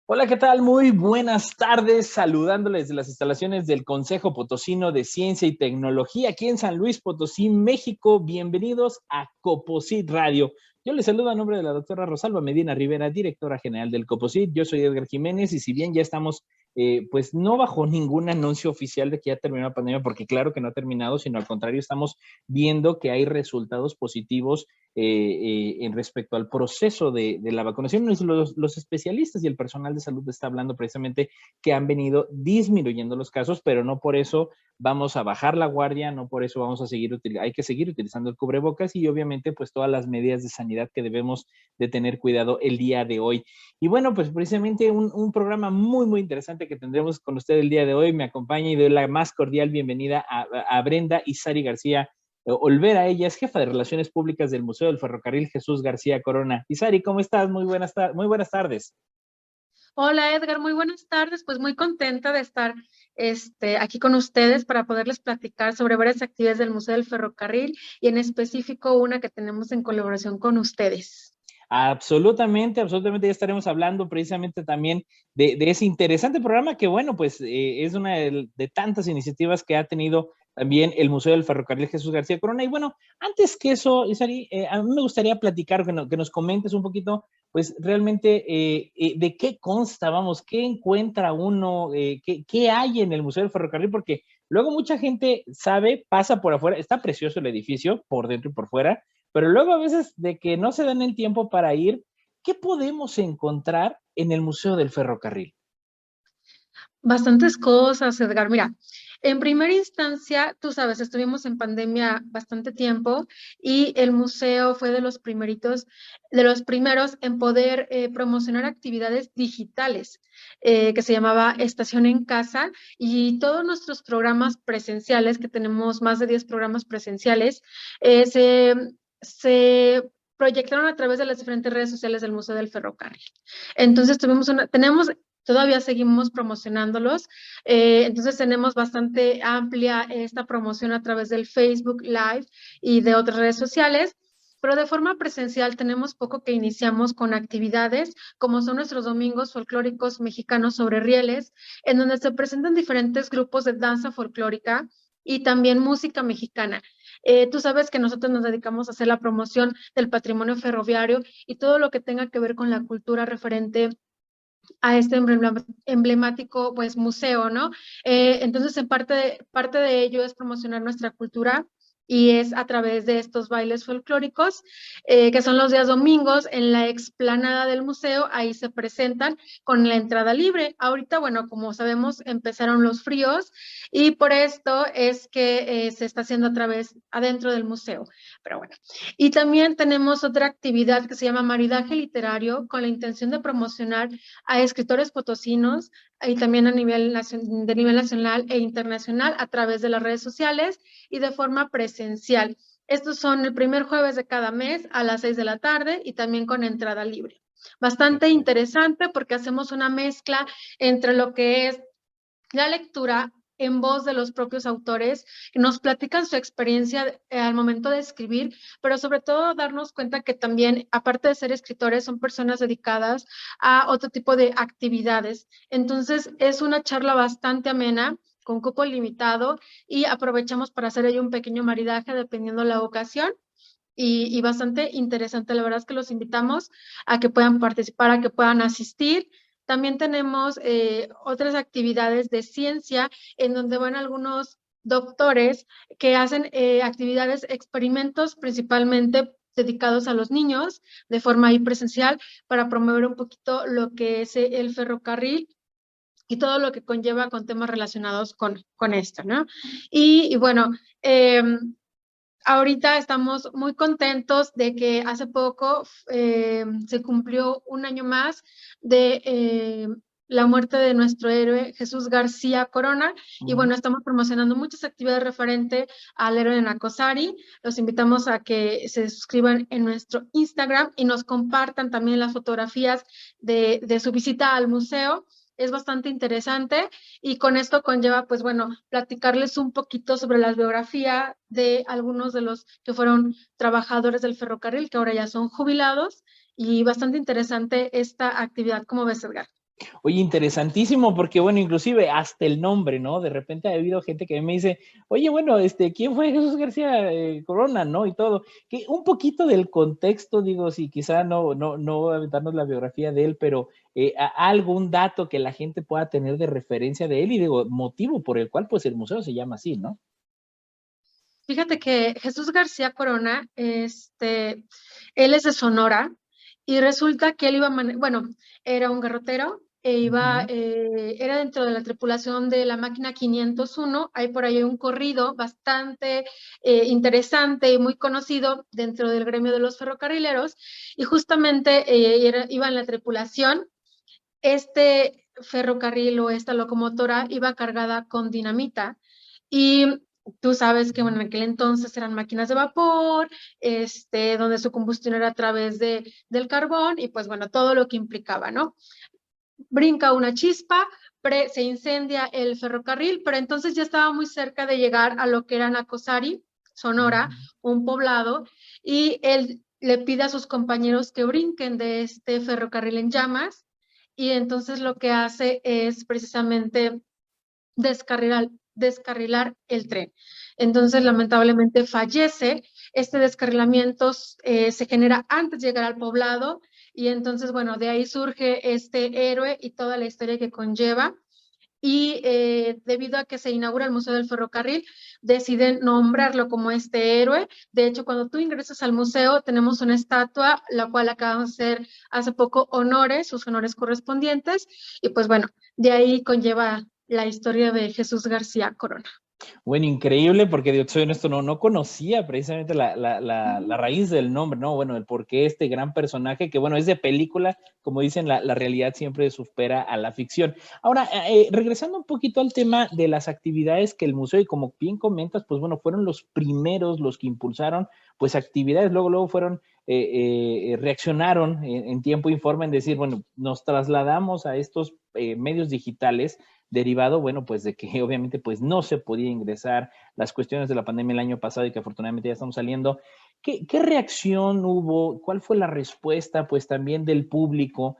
Hola, ¿qué tal? Muy buenas tardes, saludándoles de las instalaciones del Consejo Potosino de Ciencia y Tecnología aquí en San Luis Potosí, México. Bienvenidos a Coposit Radio. Yo les saludo a nombre de la doctora Rosalba Medina Rivera, directora general del Coposit. Yo soy Edgar Jiménez y si bien ya estamos, pues no bajo ningún anuncio oficial de que ya terminó la pandemia, porque claro que no ha terminado, sino al contrario, estamos viendo que hay resultados positivos en respecto al proceso de la vacunación. Los especialistas y el personal de salud está hablando precisamente que han venido disminuyendo los casos, pero no por eso vamos a bajar la guardia, no por eso vamos a seguir, hay que seguir utilizando el cubrebocas y obviamente pues todas las medidas de sanidad que debemos de tener cuidado el día de hoy. Y bueno, pues precisamente un programa muy interesante que tendremos con usted el día de hoy. Me acompaña y doy la más cordial bienvenida a Brenda Isari García Olvera. Ella es jefa de Relaciones Públicas del Museo del Ferrocarril Jesús García Corona. Isari, ¿cómo estás? Muy buenas tardes. Hola Edgar, muy buenas tardes. Pues muy contenta de estar aquí con ustedes para poderles platicar sobre varias actividades del Museo del Ferrocarril y en específico una que tenemos en colaboración con ustedes. Absolutamente, ya estaremos hablando precisamente también de ese interesante programa que, bueno, pues es una de tantas iniciativas que ha tenido también el Museo del Ferrocarril Jesús García Corona. Y bueno, antes que eso, Isari, a mí me gustaría platicar, que nos comentes un poquito, pues realmente de qué consta, vamos, qué encuentra uno, qué hay en el Museo del Ferrocarril, porque luego mucha gente sabe, pasa por afuera, está precioso el edificio, por dentro y por fuera, pero luego a veces de que no se dan el tiempo para ir, ¿qué podemos encontrar en el Museo del Ferrocarril? Bastantes cosas, Edgar. Mira, en primera instancia, tú sabes, estuvimos en pandemia bastante tiempo y el museo fue de los primeros en poder promocionar actividades digitales que se llamaba Estación en Casa y todos nuestros programas presenciales, que tenemos más de 10 programas presenciales, eh, se, se proyectaron a través de las diferentes redes sociales del Museo del Ferrocarril. Entonces tenemos todavía seguimos promocionándolos. Entonces tenemos bastante amplia esta promoción a través del Facebook Live y de otras redes sociales. Pero de forma presencial tenemos poco que iniciamos con actividades como son nuestros domingos folclóricos mexicanos sobre rieles, en donde se presentan diferentes grupos de danza folclórica y también música mexicana. Tú sabes que nosotros nos dedicamos a hacer la promoción del patrimonio ferroviario y todo lo que tenga que ver con la cultura referente a este emblemático pues museo, ¿no? Entonces, parte de ello es promocionar nuestra cultura y es a través de estos bailes folclóricos, que son los días domingos en la explanada del museo, ahí se presentan con la entrada libre. Ahorita, bueno, como sabemos, empezaron los fríos y por esto es que se está haciendo a través adentro del museo. Pero bueno, y también tenemos otra actividad que se llama maridaje literario con la intención de promocionar a escritores potosinos y también de nivel nacional e internacional a través de las redes sociales y de forma presencial. Estos son el primer jueves de cada mes a las 6 de la tarde y también con entrada libre. Bastante interesante porque hacemos una mezcla entre lo que es la lectura en voz de los propios autores, que nos platican su experiencia al momento de escribir, pero sobre todo darnos cuenta que también, aparte de ser escritores, son personas dedicadas a otro tipo de actividades. Entonces, es una charla bastante amena, con cupo limitado, y aprovechamos para hacer ahí un pequeño maridaje dependiendo la ocasión. Y bastante interesante. La verdad es que los invitamos a que puedan participar, a que puedan asistir. También tenemos otras actividades de ciencia en donde van algunos doctores que hacen actividades, experimentos principalmente dedicados a los niños de forma ahí presencial para promover un poquito lo que es el ferrocarril y todo lo que conlleva con temas relacionados con esto, ¿no? Y bueno, ahorita estamos muy contentos de que hace poco se cumplió un año más de la muerte de nuestro héroe Jesús García Corona y bueno, estamos promocionando muchas actividades referente al héroe de Nacosari. Los invitamos a que se suscriban en nuestro Instagram y nos compartan también las fotografías de su visita al museo. Es bastante interesante y con esto conlleva, pues bueno, platicarles un poquito sobre la biografía de algunos de los que fueron trabajadores del ferrocarril, que ahora ya son jubilados, y bastante interesante esta actividad. ¿Cómo ves, Edgar? Oye, interesantísimo, porque bueno, inclusive hasta el nombre, ¿no? De repente ha habido gente que me dice, oye, bueno, ¿quién fue Jesús García Corona, no? Y todo. Que un poquito del contexto, digo, sí, quizá no aventarnos la biografía de él, pero algún dato que la gente pueda tener de referencia de él y digo, motivo por el cual pues el museo se llama así, ¿no? Fíjate que Jesús García Corona, él es de Sonora y resulta que él iba, bueno, era un garrotero e iba, Ujú. era dentro de la tripulación de la máquina 501. Hay por ahí un corrido bastante interesante y muy conocido dentro del gremio de los ferrocarrileros y justamente iba en la tripulación. Este ferrocarril o esta locomotora iba cargada con dinamita y tú sabes que bueno, en aquel entonces eran máquinas de vapor, donde su combustión era a través del carbón y pues bueno, todo lo que implicaba, ¿no? Brinca una chispa, se incendia el ferrocarril, pero entonces ya estaba muy cerca de llegar a lo que era Nacosari, Sonora, un poblado, y él le pide a sus compañeros que brinquen de este ferrocarril en llamas, y entonces lo que hace es precisamente descarrilar el tren. Entonces, lamentablemente fallece. Este descarrilamiento se genera antes de llegar al poblado y entonces, bueno, de ahí surge este héroe y toda la historia que conlleva. Y debido a que se inaugura el Museo del Ferrocarril, deciden nombrarlo como este héroe. De hecho, cuando tú ingresas al museo, tenemos una estatua, la cual acabamos de hacer hace poco sus honores correspondientes. Y pues bueno, de ahí conlleva la historia de Jesús García Corona. Bueno, increíble, porque digo, soy honesto, no conocía precisamente la raíz del nombre, ¿no? Bueno, el por qué este gran personaje, que bueno, es de película, como dicen, la realidad siempre supera a la ficción. Ahora, regresando un poquito al tema de las actividades que el museo, y como bien comentas, pues bueno, fueron los primeros los que impulsaron, pues actividades, luego fueron, reaccionaron en tiempo y forma en decir, bueno, nos trasladamos a estos medios digitales derivado, bueno, pues de que obviamente pues no se podía ingresar, las cuestiones de la pandemia el año pasado y que afortunadamente ya estamos saliendo. ¿Qué reacción hubo? ¿Cuál fue la respuesta pues también del público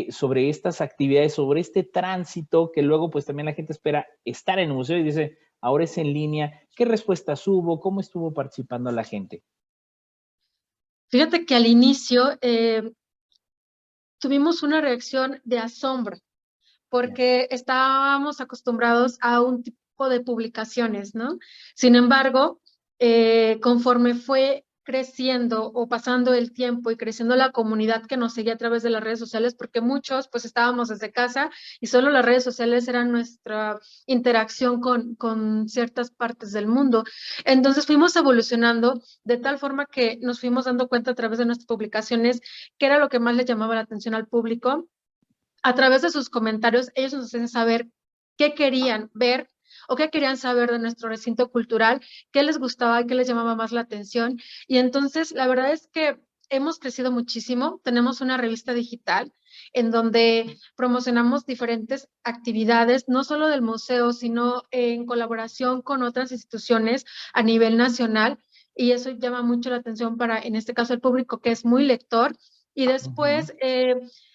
sobre estas actividades, sobre este tránsito que luego pues también la gente espera estar en el museo y dice, ahora es en línea? ¿Qué respuestas hubo? ¿Cómo estuvo participando la gente? Fíjate que al inicio tuvimos una reacción de asombro Ya. porque estábamos acostumbrados a un tipo de publicaciones, ¿no? Sin embargo, conforme fue creciendo o pasando el tiempo y creciendo la comunidad que nos seguía a través de las redes sociales, porque muchos pues estábamos desde casa y solo las redes sociales eran nuestra interacción con ciertas partes del mundo. Entonces fuimos evolucionando de tal forma que nos fuimos dando cuenta a través de nuestras publicaciones qué era lo que más le llamaba la atención al público. A través de sus comentarios, ellos nos hacen saber qué querían ver o qué querían saber de nuestro recinto cultural, qué les gustaba, qué les llamaba más la atención. Y entonces, la verdad es que hemos crecido muchísimo. Tenemos una revista digital en donde promocionamos diferentes actividades, no solo del museo, sino en colaboración con otras instituciones a nivel nacional. Y eso llama mucho la atención para, en este caso, el público que es muy lector. Y Ujú. después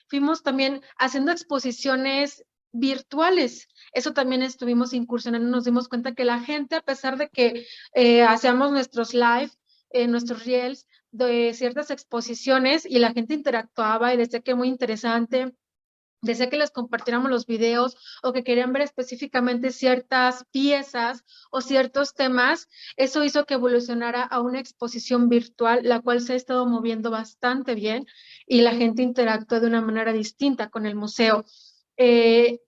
fuimos también haciendo exposiciones virtuales. Eso también estuvimos incursionando, nos dimos cuenta que la gente, a pesar de que hacíamos nuestros live, nuestros reels de ciertas exposiciones y la gente interactuaba y decía que muy interesante, decía que les compartiéramos los videos o que querían ver específicamente ciertas piezas o ciertos temas, eso hizo que evolucionara a una exposición virtual, la cual se ha estado moviendo bastante bien y la gente interactúa de una manera distinta con el museo.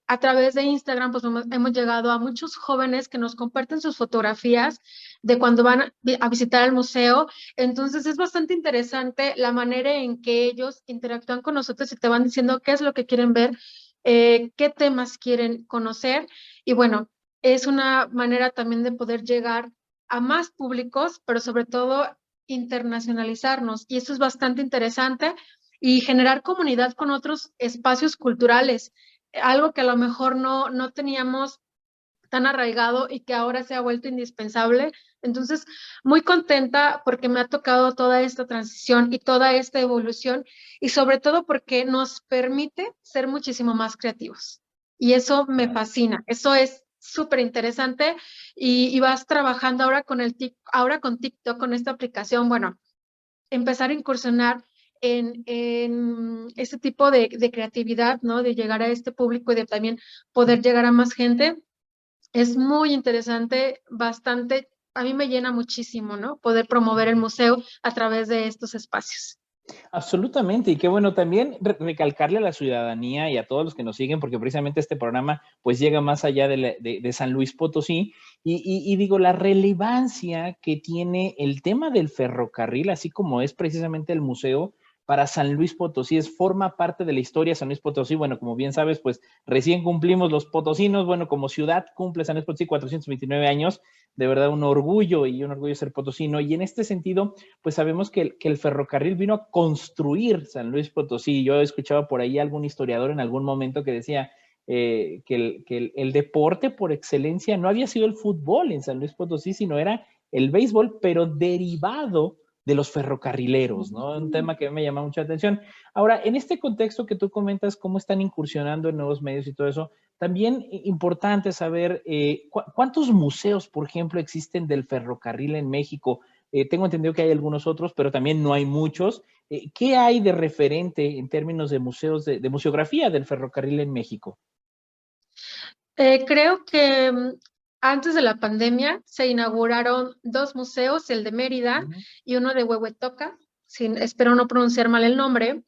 A través de Instagram, pues hemos llegado a muchos jóvenes que nos comparten sus fotografías de cuando van a visitar el museo. Entonces es bastante interesante la manera en que ellos interactúan con nosotros y te van diciendo qué es lo que quieren ver, qué temas quieren conocer. Y bueno, es una manera también de poder llegar a más públicos, pero sobre todo internacionalizarnos. Y eso es bastante interesante y generar comunidad con otros espacios culturales, algo que a lo mejor no teníamos tan arraigado y que ahora se ha vuelto indispensable. Entonces, muy contenta porque me ha tocado toda esta transición y toda esta evolución y sobre todo porque nos permite ser muchísimo más creativos. Y eso me fascina, eso es súper interesante y vas trabajando ahora con ahora con TikTok, con esta aplicación, bueno, empezar a incursionar en este tipo de creatividad, ¿no? De llegar a este público y de también poder llegar a más gente. Es muy interesante, bastante, a mí me llena muchísimo, ¿no? Poder promover el museo a través de estos espacios. Absolutamente, y qué bueno también recalcarle a la ciudadanía y a todos los que nos siguen, porque precisamente este programa pues llega más allá de San Luis Potosí, y digo, la relevancia que tiene el tema del ferrocarril, así como es precisamente el museo, para San Luis Potosí, forma parte de la historia de San Luis Potosí. Bueno, como bien sabes, pues recién cumplimos los potosinos, bueno, como ciudad cumple San Luis Potosí 429 años, de verdad un orgullo ser potosino, y en este sentido, pues sabemos que el ferrocarril vino a construir San Luis Potosí. Yo he escuchado por ahí algún historiador en algún momento que decía que el deporte por excelencia no había sido el fútbol en San Luis Potosí, sino era el béisbol, pero derivado de los ferrocarrileros, ¿no? Un tema que me llama mucha atención. Ahora, en este contexto que tú comentas, cómo están incursionando en nuevos medios y todo eso, también importante saber cuántos museos, por ejemplo, existen del ferrocarril en México. Tengo entendido que hay algunos otros, pero también no hay muchos. ¿Qué hay de referente en términos de museos, de museografía del ferrocarril en México? Creo que antes de la pandemia se inauguraron 2 museos, el de Mérida y uno de Huehuetoca, espero no pronunciar mal el nombre.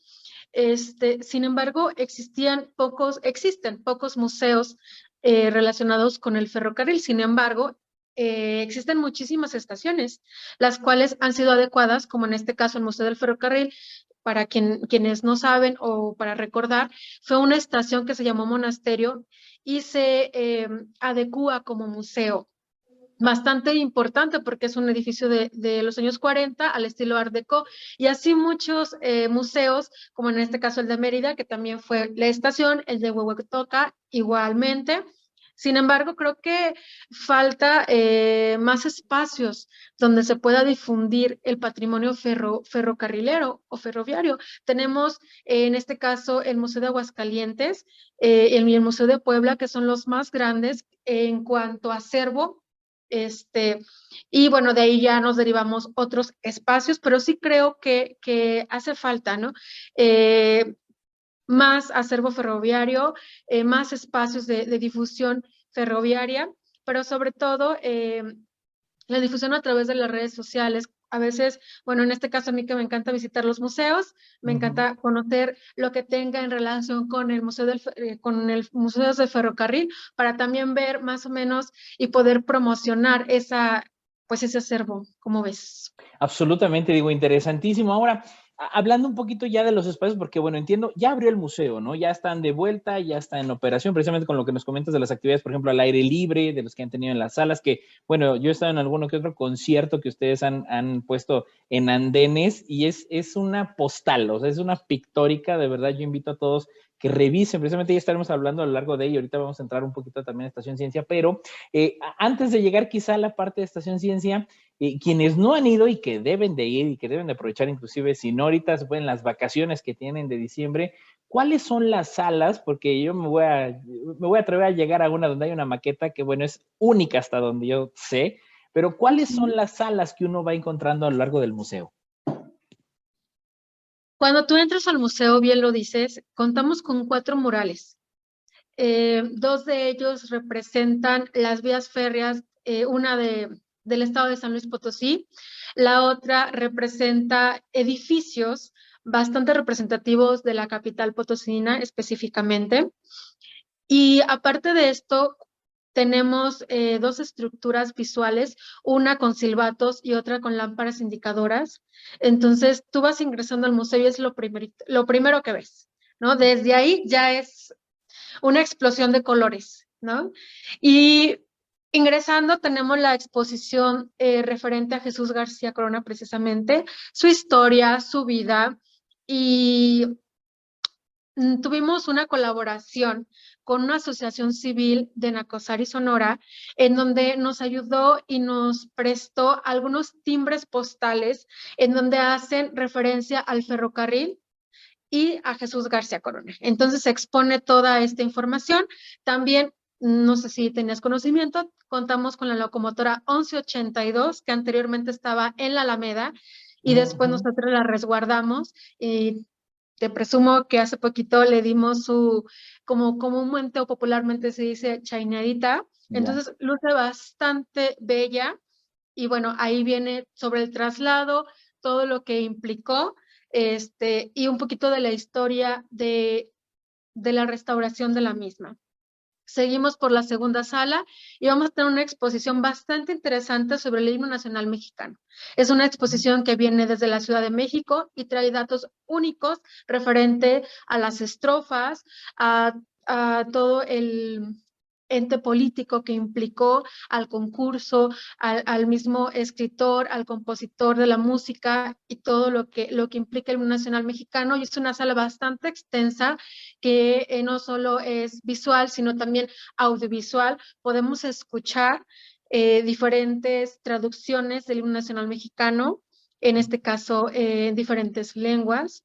Sin embargo, existen pocos museos relacionados con el ferrocarril. Sin embargo, existen muchísimas estaciones, las cuales han sido adecuadas, como en este caso el Museo del Ferrocarril. Para quienes no saben o para recordar, fue una estación que se llamó Monasterio y se adecúa como museo. Bastante importante porque es un edificio de los años 40 al estilo Art Deco, y así muchos museos, como en este caso el de Mérida, que también fue la estación, el de Huehuetoca igualmente. Sin embargo, creo que falta más espacios donde se pueda difundir el patrimonio ferrocarrilero o ferroviario. Tenemos en este caso el Museo de Aguascalientes y el Museo de Puebla, que son los más grandes en cuanto a acervo. Y bueno, de ahí ya nos derivamos otros espacios, pero sí creo que hace falta, ¿no? Más acervo ferroviario, más espacios de difusión ferroviaria, pero sobre todo la difusión a través de las redes sociales. A veces, bueno, en este caso a mí que me encanta visitar los museos, me encanta conocer lo que tenga en relación con el museo con el museo de ferrocarril, para también ver más o menos y poder promocionar pues ese acervo, ¿cómo ves? Absolutamente, digo, interesantísimo. Ahora, hablando un poquito ya de los espacios, porque bueno, entiendo, ya abrió el museo, ¿no? Ya están de vuelta, ya está en operación, precisamente con lo que nos comentas de las actividades, por ejemplo, al aire libre, de los que han tenido en las salas, que bueno, yo he estado en alguno que otro concierto que ustedes han puesto en andenes, y es una postal, o sea, es una pictórica, de verdad, yo invito a todos que revisen, precisamente ya estaremos hablando a lo largo de ello, ahorita vamos a entrar un poquito también a Estación Ciencia, pero antes de llegar quizá a la parte de Estación Ciencia, quienes no han ido y que deben de ir y que deben de aprovechar, inclusive si no ahorita se pueden las vacaciones que tienen de diciembre, ¿cuáles son las salas? Porque yo me voy a atrever a llegar a una donde hay una maqueta que, bueno, es única hasta donde yo sé, pero ¿cuáles son las salas que uno va encontrando a lo largo del museo? Cuando tú entras al museo, bien lo dices, contamos con 4 murales. 2 de ellos representan las vías férreas, una del estado de San Luis Potosí, la otra representa edificios bastante representativos de la capital potosina específicamente. Y aparte de esto, tenemos 2 estructuras visuales, una con silbatos y otra con lámparas indicadoras. Entonces, tú vas ingresando al museo y es lo primero que ves, ¿no? Desde ahí ya es una explosión de colores, ¿no? Y ingresando tenemos la exposición referente a Jesús García Corona, precisamente, su historia, su vida, y tuvimos una colaboración con una asociación civil de Nacosari, Sonora, en donde nos ayudó y nos prestó algunos timbres postales en donde hacen referencia al ferrocarril y a Jesús García Coronel. Entonces se expone toda esta información. También, no sé si tenías conocimiento, contamos con la locomotora 1182, que anteriormente estaba en la Alameda, y después nosotros la resguardamos, y te presumo que hace poquito le dimos su, como comúnmente o popularmente se dice, chaineadita. Entonces luce bastante bella, y bueno, ahí viene sobre el traslado, todo lo que implicó, y un poquito de la historia de la restauración de la misma. Seguimos por la segunda sala y vamos a tener una exposición bastante interesante sobre el himno nacional mexicano. Es una exposición que viene desde la Ciudad de México y trae datos únicos referente a las estrofas, a todo el ente político que implicó al concurso, al mismo escritor, al compositor de la música y todo lo que implica el himno nacional mexicano. Y es una sala bastante extensa que no solo es visual, sino también audiovisual. Podemos escuchar diferentes traducciones del himno nacional mexicano, en este caso en diferentes lenguas.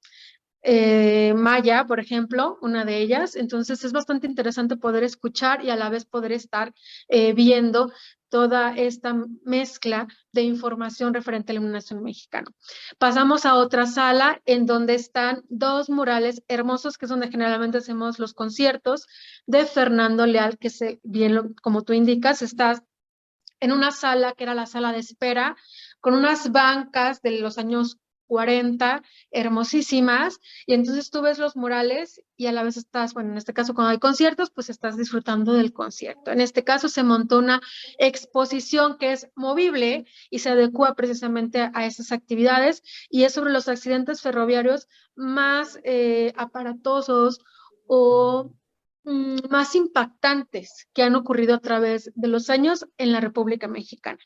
Maya, por ejemplo, una de ellas. Entonces es bastante interesante poder escuchar y a la vez poder estar viendo toda esta mezcla de información referente al himno nacional mexicano. Pasamos a otra sala en donde están dos murales hermosos, que es donde generalmente hacemos los conciertos, de Fernando Leal, que bien como tú indicas, está en una sala que era la sala de espera, con unas bancas de los años 40, hermosísimas, y entonces tú ves los murales y a la vez estás, bueno, en este caso cuando hay conciertos, pues estás disfrutando del concierto. En este caso se montó una exposición que es movible y se adecua precisamente a esas actividades, y es sobre los accidentes ferroviarios más aparatosos o más impactantes que han ocurrido a través de los años en la República Mexicana.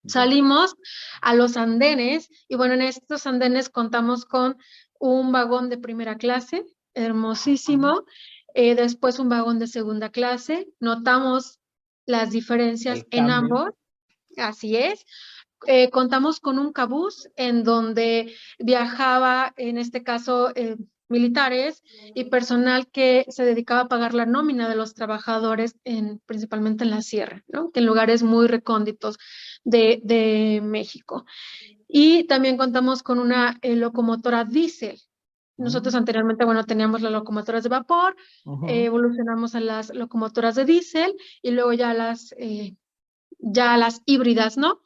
Salimos a los andenes y bueno, en estos andenes contamos con un vagón de primera clase, hermosísimo, después un vagón de segunda clase, notamos las diferencias en ambos, así es. Contamos con un cabús en donde viajaba, en este caso, militares y personal que se dedicaba a pagar la nómina de los trabajadores, principalmente en la sierra, ¿no? Que en lugares muy recónditos de México. Y también contamos con una locomotora diésel. Nosotros anteriormente, bueno, teníamos las locomotoras de vapor, evolucionamos a las locomotoras de diésel y luego ya las híbridas, ¿no?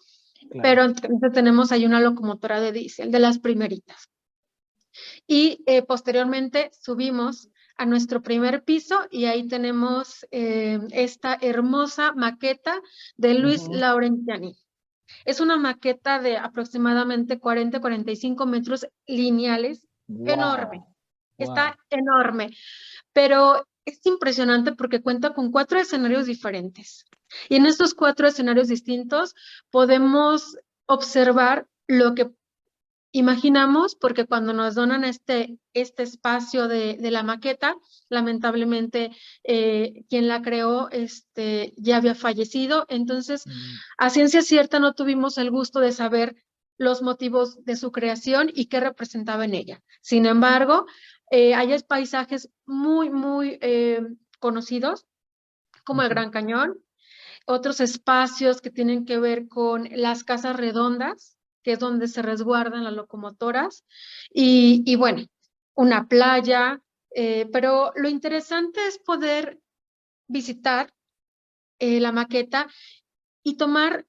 Claro. Pero entonces tenemos ahí una locomotora de diésel, de las primeritas. Y posteriormente subimos a nuestro primer piso y ahí tenemos esta hermosa maqueta de Luis Laurentiani. Es una maqueta de aproximadamente 40-45 metros lineales, enorme. Está enorme, pero es impresionante porque cuenta con 4 escenarios diferentes. Y en estos 4 escenarios distintos podemos observar lo que imaginamos, porque cuando nos donan este espacio de la maqueta, lamentablemente quien la creó ya había fallecido, entonces a ciencia cierta no tuvimos el gusto de saber los motivos de su creación y qué representaba en ella. Sin embargo, hay paisajes muy, muy conocidos, como el Gran Cañón, otros espacios que tienen que ver con las casas redondas, que es donde se resguardan las locomotoras, y bueno, una playa, pero lo interesante es poder visitar la maqueta y tomar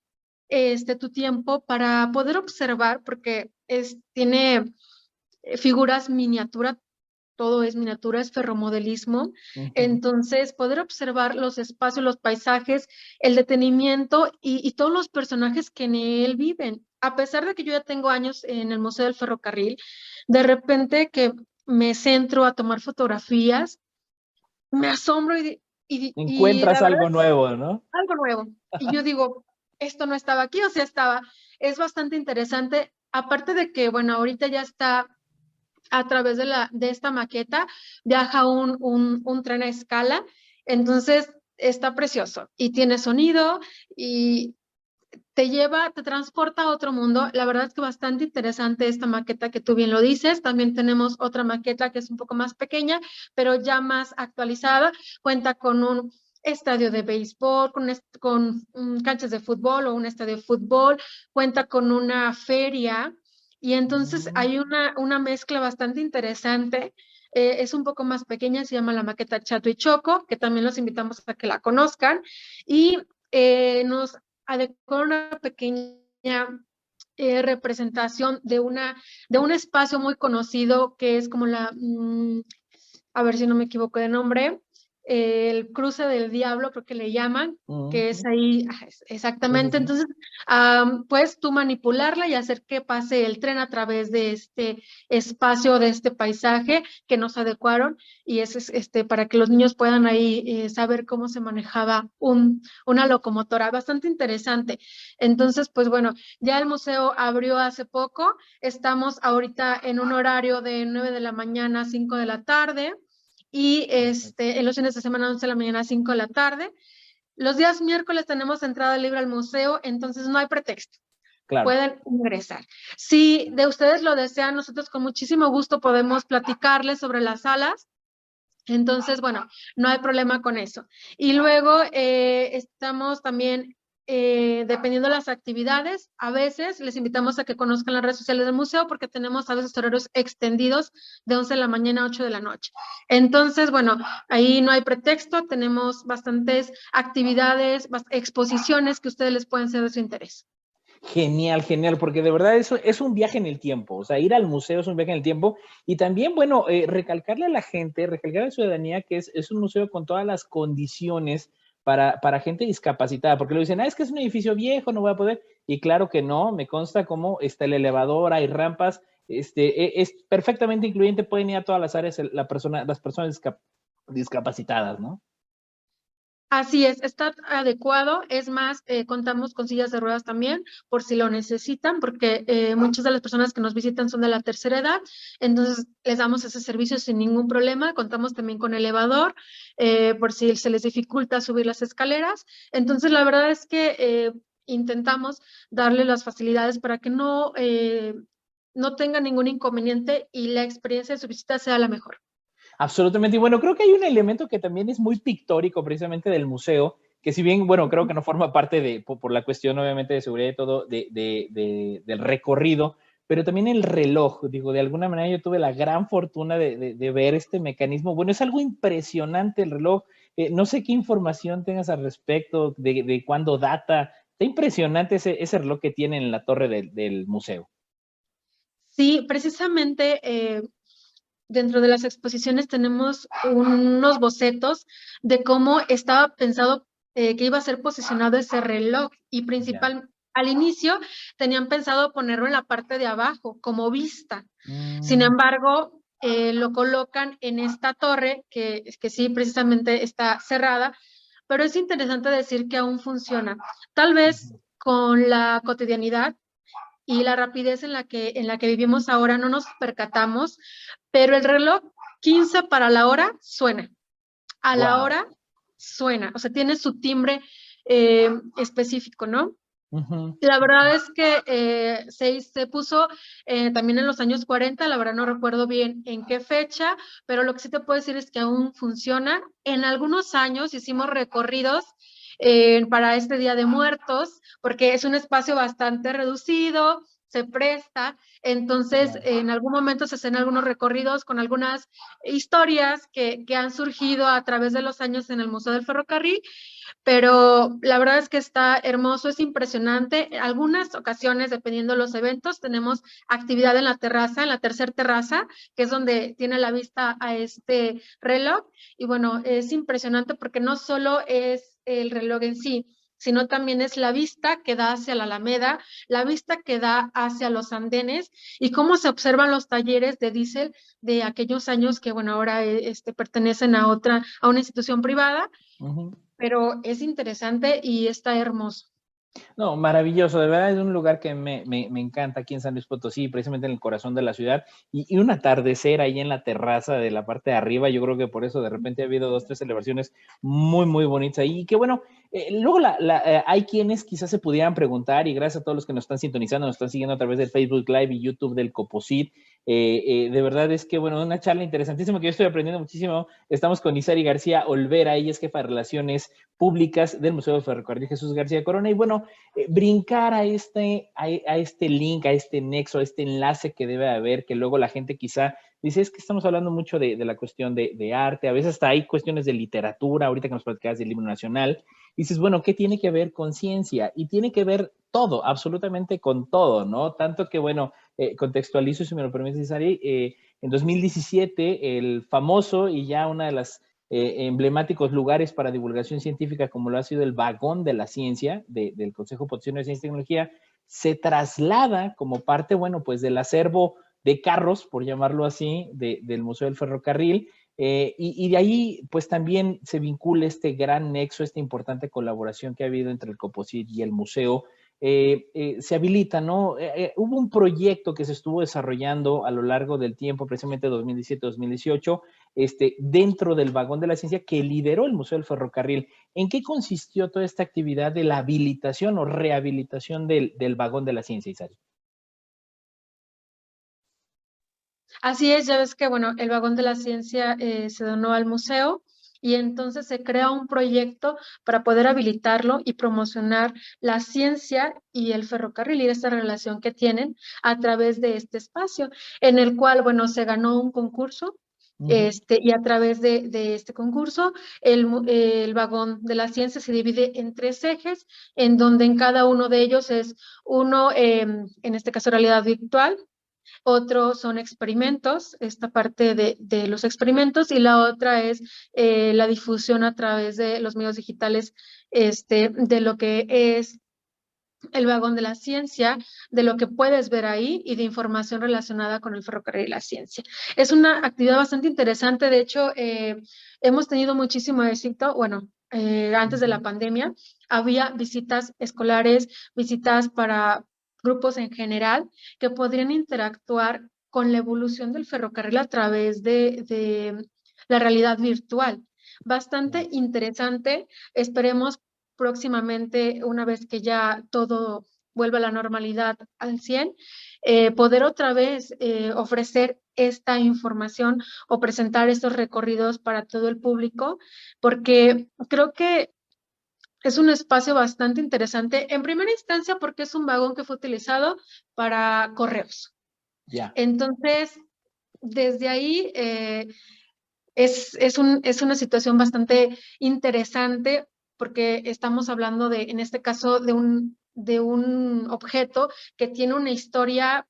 tu tiempo para poder observar, porque tiene figuras miniatura, todo es miniatura, es ferromodelismo. Entonces, poder observar los espacios, los paisajes, el detenimiento y todos los personajes que en él viven. A pesar de que yo ya tengo años en el Museo del Ferrocarril, de repente que me centro a tomar fotografías, me asombro y encuentras la verdad, algo nuevo, ¿no? Algo nuevo. Y yo digo, esto no estaba aquí, o sea, estaba. Es bastante interesante. Aparte de que, bueno, ahorita ya está a través de esta maqueta, viaja un tren a escala Entonces, está precioso y tiene sonido y te transporta a otro mundo. La verdad es que bastante interesante esta maqueta que tú bien lo dices. También tenemos otra maqueta que es un poco más pequeña, pero ya más actualizada. Cuenta con un estadio de béisbol, con canchas de fútbol o un estadio de fútbol. Cuenta con una feria y entonces hay una mezcla bastante interesante. Es un poco más pequeña, se llama la maqueta Chato y Choco, que también los invitamos a que la conozcan. Y nos adecuar una pequeña representación de un espacio muy conocido que es como a ver si no me equivoco de nombre, el cruce del diablo, creo que le llaman, que es ahí, exactamente. Entonces, puedes tú manipularla y hacer que pase el tren a través de este espacio, de este paisaje que nos adecuaron, y eso es para que los niños puedan ahí saber cómo se manejaba una locomotora. Bastante interesante. Entonces, pues bueno, ya el museo abrió hace poco. Estamos ahorita en un horario de 9 de la mañana a 5 de la tarde. Y en los fines de semana 11 de la mañana a 5 de la tarde. Los días miércoles tenemos entrada libre al museo, entonces no hay pretexto. Claro. Pueden ingresar. Si de ustedes lo desean, nosotros con muchísimo gusto podemos platicarles sobre las salas. Entonces, bueno, no hay problema con eso. Y luego estamos también, dependiendo de las actividades, a veces les invitamos a que conozcan las redes sociales del museo porque tenemos a veces horarios extendidos de 11 de la mañana a 8 de la noche. Entonces, bueno, ahí no hay pretexto, tenemos bastantes actividades, exposiciones que ustedes les pueden ser de su interés. Genial, genial, porque de verdad eso es un viaje en el tiempo, o sea, ir al museo es un viaje en el tiempo y también, bueno, recalcarle a la gente, recalcarle a la ciudadanía que es un museo con todas las condiciones para gente discapacitada, porque lo dicen, es que es un edificio viejo, no voy a poder, y claro que no, me consta cómo está el elevador, hay rampas, es perfectamente incluyente, pueden ir a todas las áreas las personas discapacitadas, ¿no? Así es, está adecuado. Es más, contamos con sillas de ruedas también, por si lo necesitan, porque muchas de las personas que nos visitan son de la tercera edad, entonces les damos ese servicio sin ningún problema. Contamos también con elevador, por si se les dificulta subir las escaleras. Entonces, la verdad es que intentamos darle las facilidades para que no tengan ningún inconveniente y la experiencia de su visita sea la mejor. Absolutamente. Y bueno, creo que hay un elemento que también es muy pictórico precisamente del museo, que si bien, bueno, creo que no forma parte por la cuestión obviamente de seguridad y todo, del recorrido, pero también el reloj, digo, de alguna manera yo tuve la gran fortuna de ver este mecanismo. Bueno, es algo impresionante el reloj. No sé qué información tengas al respecto, de cuándo data. Está impresionante ese reloj que tiene en la torre del museo. Sí, precisamente dentro de las exposiciones tenemos unos bocetos de cómo estaba pensado que iba a ser posicionado ese reloj y al inicio tenían pensado ponerlo en la parte de abajo como vista. Sin embargo, lo colocan en esta torre que sí precisamente está cerrada, pero es interesante decir que aún funciona. Tal vez con la cotidianidad y la rapidez en la que vivimos ahora no nos percatamos, pero el reloj 15 para la hora suena, a la hora suena, o sea, tiene su timbre específico, ¿no? La verdad es que se puso también en los años 40, la verdad no recuerdo bien en qué fecha, pero lo que sí te puedo decir es que aún funciona. En algunos años hicimos recorridos para este Día de Muertos, porque es un espacio bastante reducido, se presta, entonces en algún momento se hacen algunos recorridos con algunas historias que han surgido a través de los años en el Museo del Ferrocarril, pero la verdad es que está hermoso, es impresionante. En algunas ocasiones, dependiendo de los eventos, tenemos actividad en la terraza, en la tercera terraza, que es donde tiene la vista a este reloj. Y bueno, es impresionante porque no solo es el reloj en sí, sino también es la vista que da hacia la Alameda, la vista que da hacia los andenes y cómo se observan los talleres de diésel de aquellos años que, bueno, ahora pertenecen a una institución privada. Pero es interesante y está hermoso. No, maravilloso, de verdad es un lugar que me encanta aquí en San Luis Potosí, precisamente en el corazón de la ciudad, y un atardecer ahí en la terraza de la parte de arriba, yo creo que por eso de repente ha habido 2, 3 celebraciones muy, muy bonitas ahí, y que bueno, luego hay quienes quizás se pudieran preguntar, y gracias a todos los que nos están sintonizando, nos están siguiendo a través del Facebook Live y YouTube del Coposit, de verdad es que bueno, una charla interesantísima que yo estoy aprendiendo muchísimo. Estamos con Isari García Olvera, ella es jefa de Relaciones Públicas del Museo de Ferrocarril Jesús García Corona, y bueno, brincar a este link, a este nexo, a este enlace que debe haber, que luego la gente quizá dice, es que estamos hablando mucho de la cuestión de arte, a veces hasta hay cuestiones de literatura, ahorita que nos platicabas del libro nacional, dices, bueno, ¿qué tiene que ver con ciencia? Y tiene que ver todo, absolutamente con todo, ¿no? Tanto que, bueno, contextualizo, si me lo permites, Isari, en 2017, el famoso y ya una de las emblemáticos lugares para divulgación científica, como lo ha sido el Vagón de la Ciencia del Consejo Potosino de Ciencia y Tecnología, se traslada como parte, bueno, pues del acervo de carros, por llamarlo así, del Museo del Ferrocarril, y de ahí, pues también se vincula este gran nexo, esta importante colaboración que ha habido entre el Coposit y el museo. Se habilita, ¿no? Hubo un proyecto que se estuvo desarrollando a lo largo del tiempo, precisamente 2017-2018, dentro del Vagón de la Ciencia que lideró el Museo del Ferrocarril. ¿En qué consistió toda esta actividad de la habilitación o rehabilitación del Vagón de la Ciencia, Isari? Así es, ya ves que, bueno, el Vagón de la Ciencia se donó al museo y entonces se crea un proyecto para poder habilitarlo y promocionar la ciencia y el ferrocarril y esta relación que tienen a través de este espacio, en el cual, bueno, se ganó un concurso. Y a través de este concurso, el vagón de la ciencia se divide en 3 ejes, en donde en cada uno de ellos es uno, en este caso realidad virtual, otro son experimentos, esta parte de los experimentos, y la otra es la difusión a través de los medios digitales de lo que es el vagón de la ciencia, de lo que puedes ver ahí y de información relacionada con el ferrocarril y la ciencia. Es una actividad bastante interesante, de hecho, hemos tenido muchísimo éxito, bueno, antes de la pandemia, había visitas escolares, visitas para grupos en general que podrían interactuar con la evolución del ferrocarril a través de la realidad virtual. Bastante interesante, esperemos próximamente, una vez que ya todo vuelva a la normalidad al 100, poder otra vez ofrecer esta información o presentar estos recorridos para todo el público, porque creo que es un espacio bastante interesante, en primera instancia porque es un vagón que fue utilizado para correos. Ya. Entonces, desde ahí es una situación bastante interesante porque estamos hablando de, en este caso, de un objeto que tiene una historia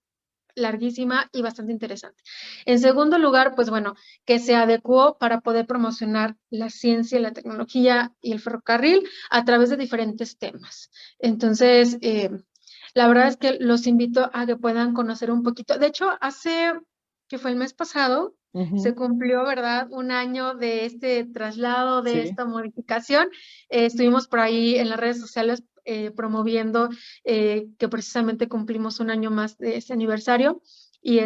larguísima y bastante interesante. En segundo lugar, pues bueno, que se adecuó para poder promocionar la ciencia, la tecnología y el ferrocarril a través de diferentes temas. Entonces, la verdad es que los invito a que puedan conocer un poquito. De hecho, que fue el mes pasado, se cumplió, ¿verdad?, 1 año de este traslado, de Sí. esta modificación. Estuvimos por ahí en las redes sociales promoviendo que precisamente cumplimos 1 año más de ese aniversario y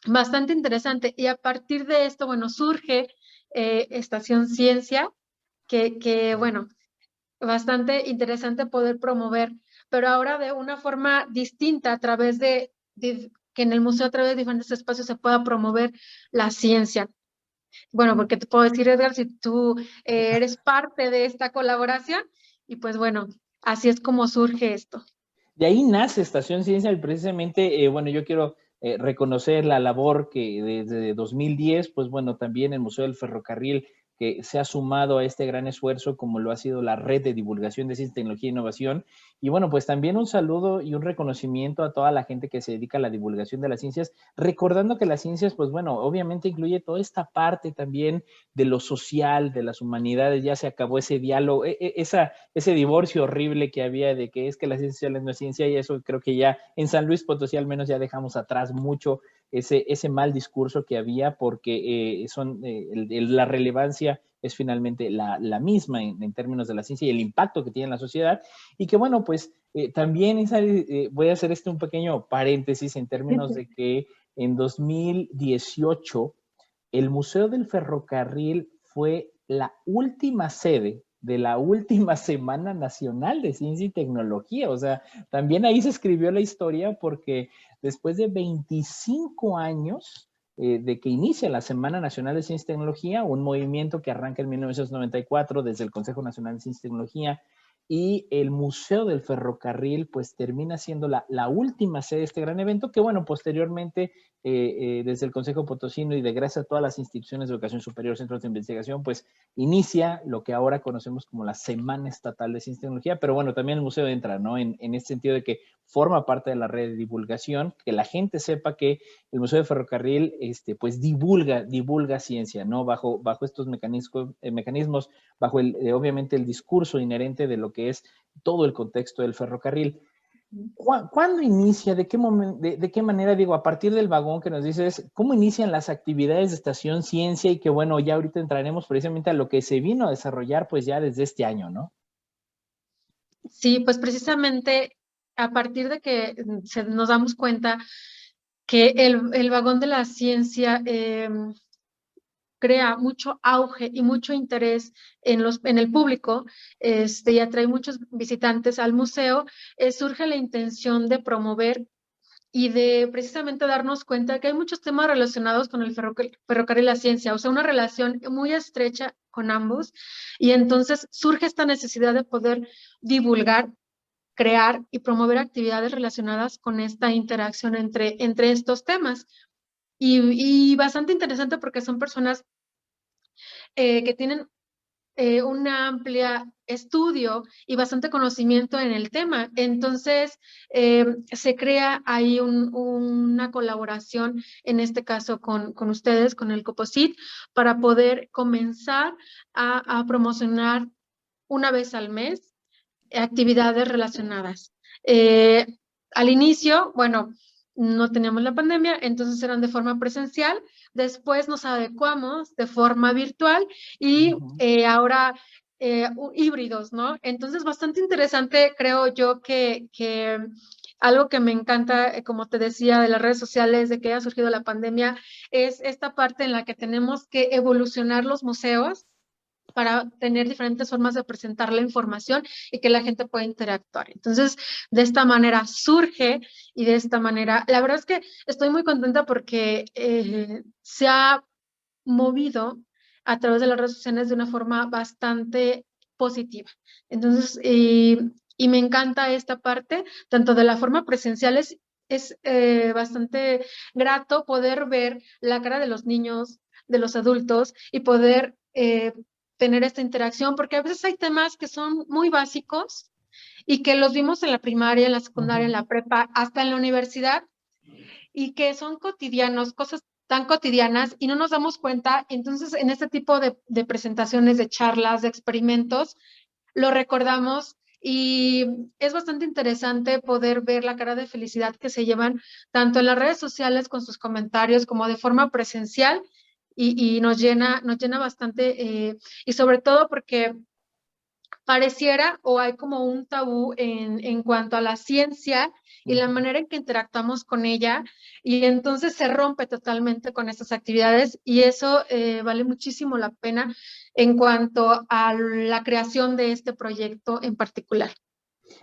bastante interesante. Y a partir de esto, bueno, surge Estación Ciencia, bueno, bastante interesante poder promover, pero ahora de una forma distinta a través de que en el museo a través de diferentes espacios se pueda promover la ciencia. Bueno, porque te puedo decir, Edgar, si tú eres parte de esta colaboración, y pues bueno, así es como surge esto. De ahí nace Estación Ciencia y precisamente, bueno, yo quiero reconocer la labor que desde 2010, pues bueno, también el Museo del Ferrocarril que se ha sumado a este gran esfuerzo como lo ha sido la red de divulgación de ciencia, tecnología e innovación. Y bueno, pues también un saludo y un reconocimiento a toda la gente que se dedica a la divulgación de las ciencias, recordando que las ciencias, pues bueno, obviamente incluye toda esta parte también de lo social, de las humanidades, ya se acabó ese diálogo, ese divorcio horrible que había de que es que las ciencias sociales no es ciencia, y eso creo que ya en San Luis Potosí al menos ya dejamos atrás mucho ese mal discurso que había, porque la relevancia es finalmente la misma en términos de la ciencia y el impacto que tiene en la sociedad. Y que bueno, pues también voy a hacer un pequeño paréntesis en términos de que en 2018 el Museo del Ferrocarril fue la última sede de la última Semana Nacional de Ciencia y Tecnología. O sea, también ahí se escribió la historia, porque después de 25 años de que inicia la Semana Nacional de Ciencia y Tecnología, un movimiento que arranca en 1994 desde el Consejo Nacional de Ciencia y Tecnología, y el Museo del Ferrocarril pues termina siendo la última sede de este gran evento, que bueno, posteriormente desde el Consejo Potosino y de gracias a todas las instituciones de educación superior, centros de investigación, pues inicia lo que ahora conocemos como la Semana Estatal de Ciencia y Tecnología. Pero bueno, también el museo entra, ¿no? En este sentido de que forma parte de la red de divulgación, que la gente sepa que el Museo de Ferrocarril pues divulga ciencia, ¿no? Bajo estos mecanismos, bajo obviamente el discurso inherente de lo que es todo el contexto del ferrocarril. ¿Cuándo inicia? ¿De qué momento? ¿De qué manera? Digo, a partir del vagón que nos dices, ¿cómo inician las actividades de Estación Ciencia? Y que bueno, ya ahorita entraremos precisamente a lo que se vino a desarrollar pues ya desde este año, ¿no? Sí, pues precisamente a partir de que nos damos cuenta que el vagón de la ciencia crea mucho auge y mucho interés en el público, y atrae muchos visitantes al museo, surge la intención de promover y de precisamente darnos cuenta que hay muchos temas relacionados con el ferrocarril y la ciencia, o sea, una relación muy estrecha con ambos, y entonces surge esta necesidad de poder divulgar, crear y promover actividades relacionadas con esta interacción entre estos temas. Y bastante interesante porque son personas que tienen un amplio estudio y bastante conocimiento en el tema. Entonces, se crea ahí una colaboración, en este caso con ustedes, con el COPOSIT, para poder comenzar a promocionar una vez al mes actividades relacionadas. Al inicio, bueno, no teníamos la pandemia, entonces eran de forma presencial. Después nos adecuamos de forma virtual y ahora híbridos, ¿no? Entonces, bastante interesante, creo yo, que algo que me encanta, como te decía, de las redes sociales, de que haya surgido la pandemia, es esta parte en la que tenemos que evolucionar los museos para tener diferentes formas de presentar la información y que la gente pueda interactuar. Entonces, de esta manera surge y de esta manera, la verdad es que estoy muy contenta porque se ha movido a través de las redes sociales de una forma bastante positiva. Entonces, y me encanta esta parte, tanto de la forma presencial es bastante grato poder ver la cara de los niños, de los adultos y poder tener esta interacción, porque a veces hay temas que son muy básicos y que los vimos en la primaria, en la secundaria, en la prepa, hasta en la universidad, y que son cotidianos, cosas tan cotidianas y no nos damos cuenta. Entonces, en este tipo de presentaciones, de charlas, de experimentos, lo recordamos y es bastante interesante poder ver la cara de felicidad que se llevan tanto en las redes sociales con sus comentarios como de forma presencial y nos llena bastante y sobre todo porque pareciera o hay como un tabú en cuanto a la ciencia y la manera en que interactuamos con ella, y entonces se rompe totalmente con estas actividades y eso vale muchísimo la pena en cuanto a la creación de este proyecto en particular.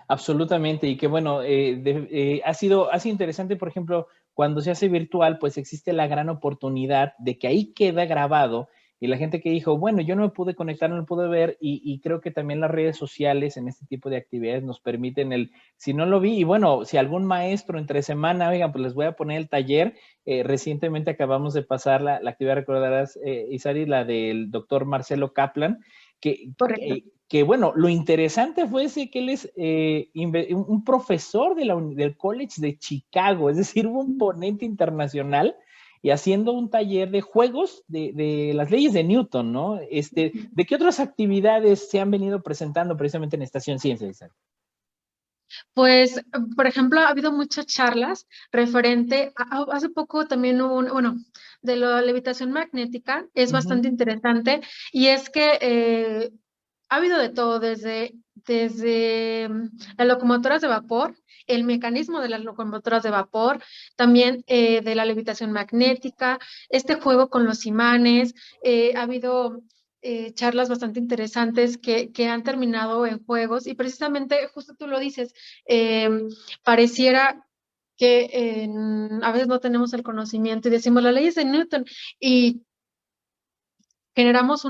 Absolutamente, y que bueno, ha sido interesante, por ejemplo, cuando se hace virtual, pues existe la gran oportunidad de que ahí queda grabado y la gente que dijo, bueno, yo no me pude conectar, no lo pude ver, y creo que también las redes sociales en este tipo de actividades nos permiten si no lo vi, y bueno, si algún maestro entre semana, oigan, pues les voy a poner el taller. Recientemente acabamos de pasar la actividad, recordarás, Isari, la del doctor Marcelo Kaplan, que bueno, lo interesante fue que él es un profesor del College de Chicago, es decir, un ponente internacional y haciendo un taller de juegos de las leyes de Newton, ¿no? ¿De qué otras actividades se han venido presentando precisamente en Estación Ciencia, Isaac? Pues, por ejemplo, ha habido muchas charlas referente hace poco también hubo, bueno, de la levitación magnética, es Ujú, bastante interesante, y es que ha habido de todo, desde las locomotoras de vapor, el mecanismo de las locomotoras de vapor, también de la levitación magnética, este juego con los imanes, ha habido charlas bastante interesantes que han terminado en juegos y precisamente, justo tú lo dices, eh, pareciera que a veces no tenemos el conocimiento y decimos las leyes de Newton y generamos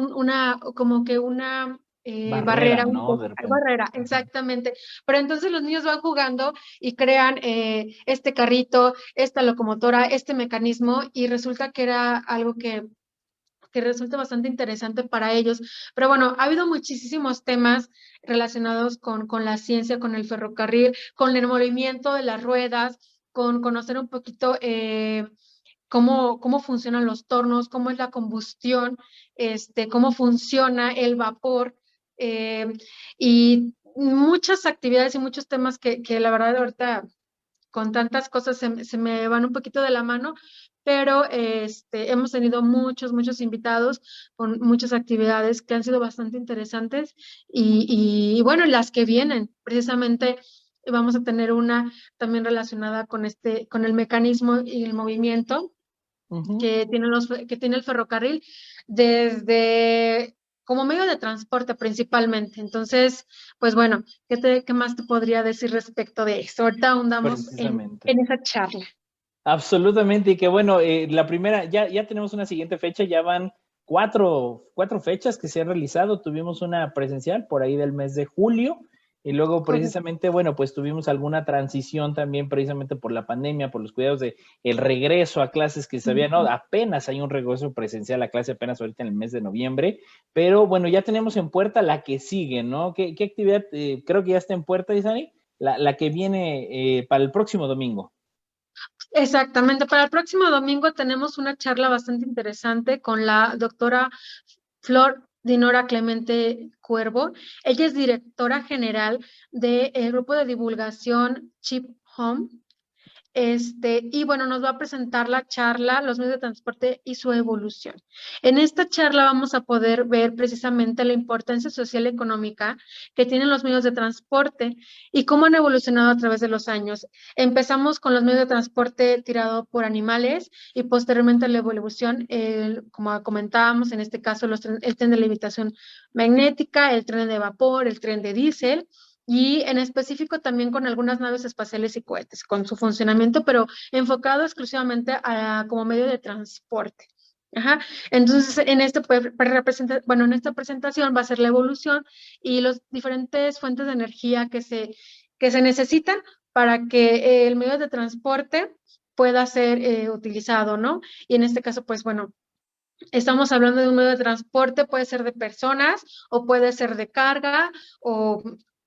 como que una barrera, barrera, un ¿no? De poco, repente. barrera, Ajá. exactamente. Pero entonces los niños van jugando y crean este carrito, esta locomotora, este mecanismo y resulta que era algo que resulta bastante interesante para ellos. Pero bueno, ha habido muchísimos temas relacionados con la ciencia, con el ferrocarril, con el movimiento de las ruedas, con conocer un poquito cómo funcionan los tornos, cómo es la combustión, cómo funciona el vapor, eh, y muchas actividades y muchos temas que la verdad ahorita con tantas cosas se me van un poquito de la mano, pero hemos tenido muchos invitados con muchas actividades que han sido bastante interesantes y bueno, las que vienen, precisamente vamos a tener una también relacionada con el mecanismo y el movimiento Ujú. que tiene el ferrocarril desde como medio de transporte principalmente. Entonces, pues bueno, ¿qué más te podría decir respecto de eso? Ahorita ahondamos Precisamente. en esa charla. Absolutamente, y que bueno, la primera, ya tenemos una siguiente fecha, ya van cuatro fechas que se han realizado. Tuvimos una presencial por ahí del mes de julio, y luego Correcto. precisamente, bueno, pues tuvimos alguna transición también precisamente por la pandemia, por los cuidados de el regreso a clases que se había, no, apenas hay un regreso presencial a clase apenas ahorita en el mes de noviembre, pero bueno, ya tenemos en puerta la que sigue, ¿no? ¿Qué actividad creo que ya está en puerta, Isani? La que viene para el próximo domingo. Exactamente. Para el próximo domingo tenemos una charla bastante interesante con la doctora Flor Dinora Clemente Cuervo. Ella es directora general del grupo de divulgación Chip Home. Y bueno, nos va a presentar la charla, los medios de transporte y su evolución. En esta charla vamos a poder ver precisamente la importancia social y económica que tienen los medios de transporte y cómo han evolucionado a través de los años. Empezamos con los medios de transporte tirado por animales y posteriormente la evolución, como comentábamos, en este caso el tren de levitación magnética, el tren de vapor, el tren de diésel y en específico también con algunas naves espaciales y cohetes, con su funcionamiento, pero enfocado exclusivamente como medio de transporte. Ajá. Entonces, bueno, en esta presentación va a ser la evolución y las diferentes fuentes de energía que se necesitan para que el medio de transporte pueda ser utilizado, ¿no? Y en este caso, pues bueno, estamos hablando de un medio de transporte, puede ser de personas o puede ser de carga o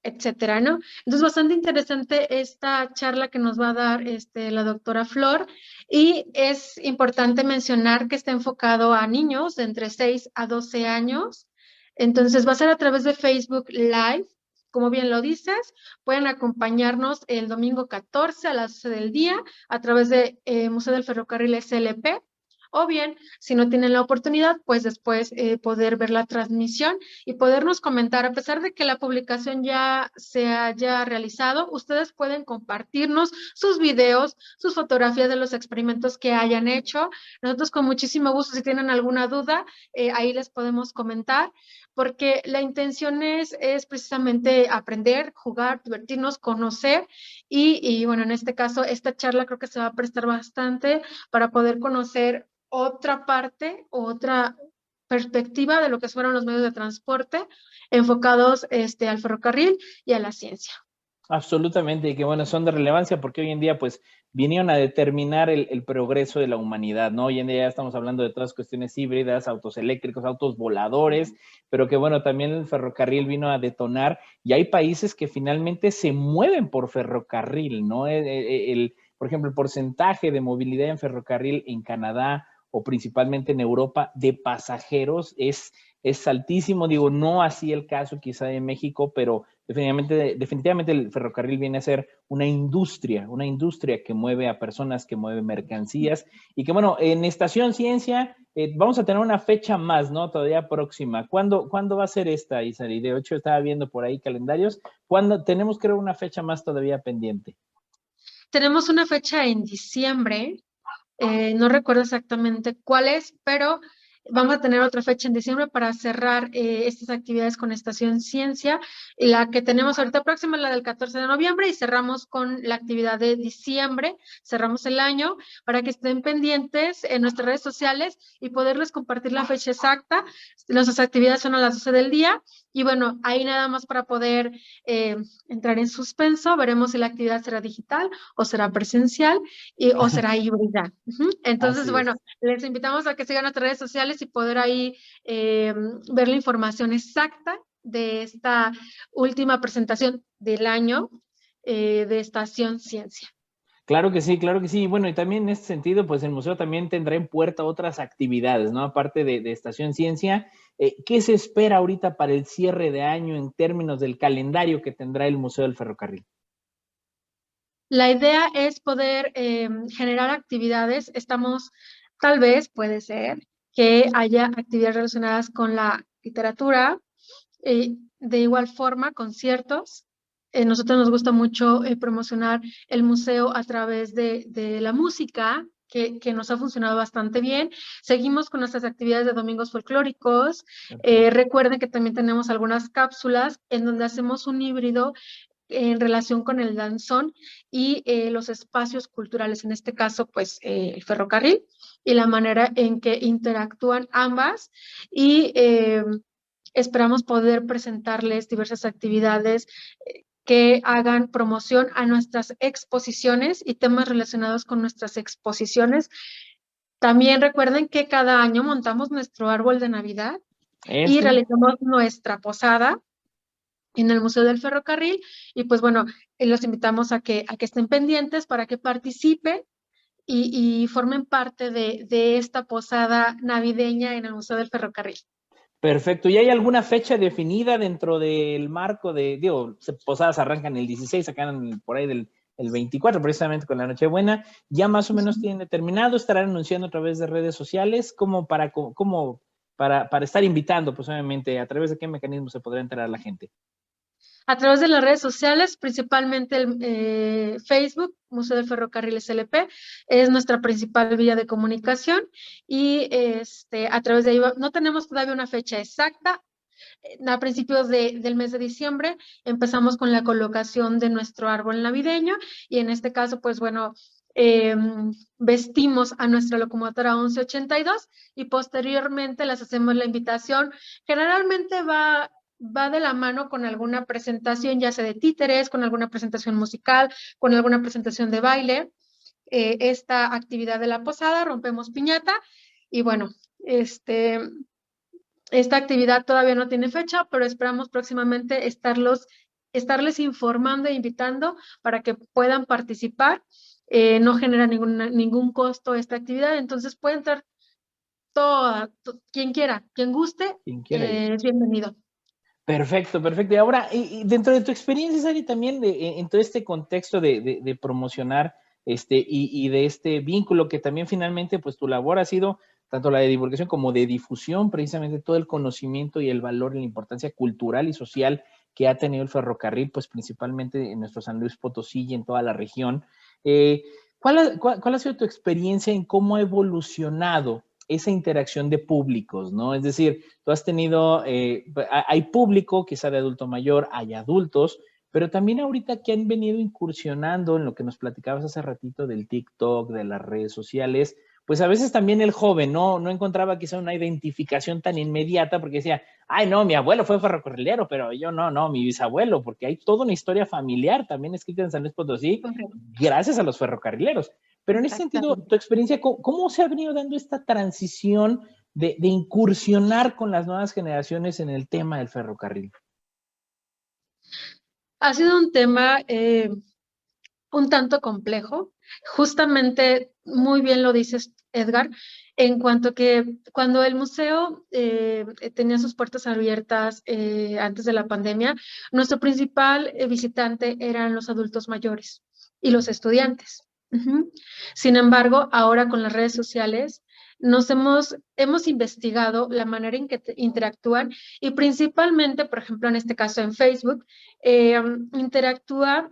etcétera, ¿no? Entonces, bastante interesante esta charla que nos va a dar la doctora Flor y es importante mencionar que está enfocado a niños de entre 6 a 12 años. Entonces, va a ser a través de Facebook Live. Como bien lo dices, pueden acompañarnos el domingo 14 a las 12 del día a través de Museo del Ferrocarril SLP o bien si no tienen la oportunidad, pues después poder ver la transmisión y podernos comentar, a pesar de que la publicación ya se haya realizado, ustedes pueden compartirnos sus videos, sus fotografías de los experimentos que hayan hecho. Nosotros con muchísimo gusto, si tienen alguna duda, ahí les podemos comentar, porque la intención es precisamente aprender, jugar, divertirnos, conocer y bueno, en este caso, esta charla creo que se va a prestar bastante para poder conocer otra parte, otra perspectiva de lo que fueron los medios de transporte enfocados al ferrocarril y a la ciencia. Absolutamente, y que bueno, son de relevancia porque hoy en día pues vinieron a determinar el progreso de la humanidad, ¿no? Hoy en día ya estamos hablando de todas cuestiones híbridas, autos eléctricos, autos voladores, pero que bueno, también el ferrocarril vino a detonar y hay países que finalmente se mueven por ferrocarril, ¿no? Por ejemplo, el porcentaje de movilidad en ferrocarril en Canadá o principalmente en Europa de pasajeros es es altísimo. Digo, no así el caso quizá de México, pero definitivamente el ferrocarril viene a ser una industria que mueve a personas, que mueve mercancías, y que bueno, en Estación Ciencia vamos a tener una fecha más, ¿no? Todavía próxima. ¿Cuándo va a ser esta, Isari? De hecho, estaba viendo por ahí calendarios. ¿Cuándo tenemos, creo, una fecha más todavía pendiente? Tenemos una fecha en diciembre, no recuerdo exactamente cuál es, pero vamos a tener otra fecha en diciembre para cerrar estas actividades con Estación Ciencia. Y la que tenemos ahorita próxima es la del 14 de noviembre y cerramos con la actividad de diciembre, cerramos el año para que estén pendientes en nuestras redes sociales y poderles compartir la fecha exacta. Nuestras actividades son a las 12 del día y bueno, ahí nada más para poder entrar en suspenso, veremos si la actividad será digital o será presencial o será híbrida. Entonces, Así bueno, es. les invitamos a que sigan nuestras redes sociales y poder ahí ver la información exacta de esta última presentación del año de Estación Ciencia. Claro que sí, claro que sí. Bueno, y también en este sentido, pues el museo también tendrá en puerta otras actividades, ¿no? Aparte de Estación Ciencia, ¿qué se espera ahorita para el cierre de año en términos del calendario que tendrá el Museo del Ferrocarril? La idea es poder generar actividades. Tal vez puede ser que haya actividades relacionadas con la literatura, de igual forma, conciertos. Nosotros nos gusta mucho promocionar el museo a través de la música, que nos ha funcionado bastante bien. Seguimos con nuestras actividades de domingos folclóricos. Recuerden que también tenemos algunas cápsulas en donde hacemos un híbrido en relación con el danzón y los espacios culturales, en este caso, pues el ferrocarril y la manera en que interactúan ambas y esperamos poder presentarles diversas actividades que hagan promoción a nuestras exposiciones y temas relacionados con nuestras exposiciones. También recuerden que cada año montamos nuestro árbol de Navidad y Eso. realizamos nuestra posada en el Museo del Ferrocarril y pues bueno, los invitamos a que estén pendientes para que participen y formen parte de esta posada navideña en el Museo del Ferrocarril. Perfecto. ¿Y hay alguna fecha definida dentro del marco de, digo, posadas arrancan el 16, sacan por ahí del el 24, precisamente con la Nochebuena? ¿Ya más o menos tienen determinado? ¿Estarán anunciando a través de redes sociales? ¿Cómo para estar invitando, pues obviamente, a través de qué mecanismo se podrá enterar la gente? A través de las redes sociales, principalmente el Facebook, Museo del Ferrocarril SLP, es nuestra principal vía de comunicación y a través de ahí no tenemos todavía una fecha exacta. A principios del mes de diciembre empezamos con la colocación de nuestro árbol navideño y en este caso, pues bueno, vestimos a nuestra locomotora 1182 y posteriormente les hacemos la invitación. Generalmente va de la mano con alguna presentación, ya sea de títeres, con alguna presentación musical, con alguna presentación de baile. Esta actividad de la posada, rompemos piñata y bueno, esta actividad todavía no tiene fecha, pero esperamos próximamente estarles informando e invitando para que puedan participar. No genera ningún costo esta actividad, entonces puede entrar quien quiera, quien guste, Quien quiera ir. es bienvenido. Perfecto, perfecto. Y ahora, y dentro de tu experiencia, Sari, también en todo este contexto de promocionar y de este vínculo que también finalmente, pues tu labor ha sido tanto la de divulgación como de difusión, precisamente todo el conocimiento y el valor y la importancia cultural y social que ha tenido el ferrocarril, pues principalmente en nuestro San Luis Potosí y en toda la región. ¿Cuál ha sido tu experiencia en cómo ha evolucionado esa interacción de públicos, ¿no? Es decir, tú has tenido, hay público, quizá de adulto mayor, hay adultos, pero también ahorita que han venido incursionando en lo que nos platicabas hace ratito del TikTok, de las redes sociales, pues a veces también el joven no encontraba quizá una identificación tan inmediata porque decía, ay, no, mi abuelo fue ferrocarrilero, pero yo no, mi bisabuelo, porque hay toda una historia familiar también escrita en San Luis Potosí, gracias a los ferrocarrileros. Pero en ese sentido, tu experiencia, ¿cómo se ha venido dando esta transición de incursionar con las nuevas generaciones en el tema del ferrocarril? Ha sido un tema un tanto complejo. Justamente, muy bien lo dices, Edgar, en cuanto que cuando el museo tenía sus puertas abiertas antes de la pandemia, nuestro principal visitante eran los adultos mayores y los estudiantes. Ujú. Sin embargo, ahora con las redes sociales hemos investigado la manera en que interactúan y principalmente, por ejemplo, en este caso en Facebook, interactúa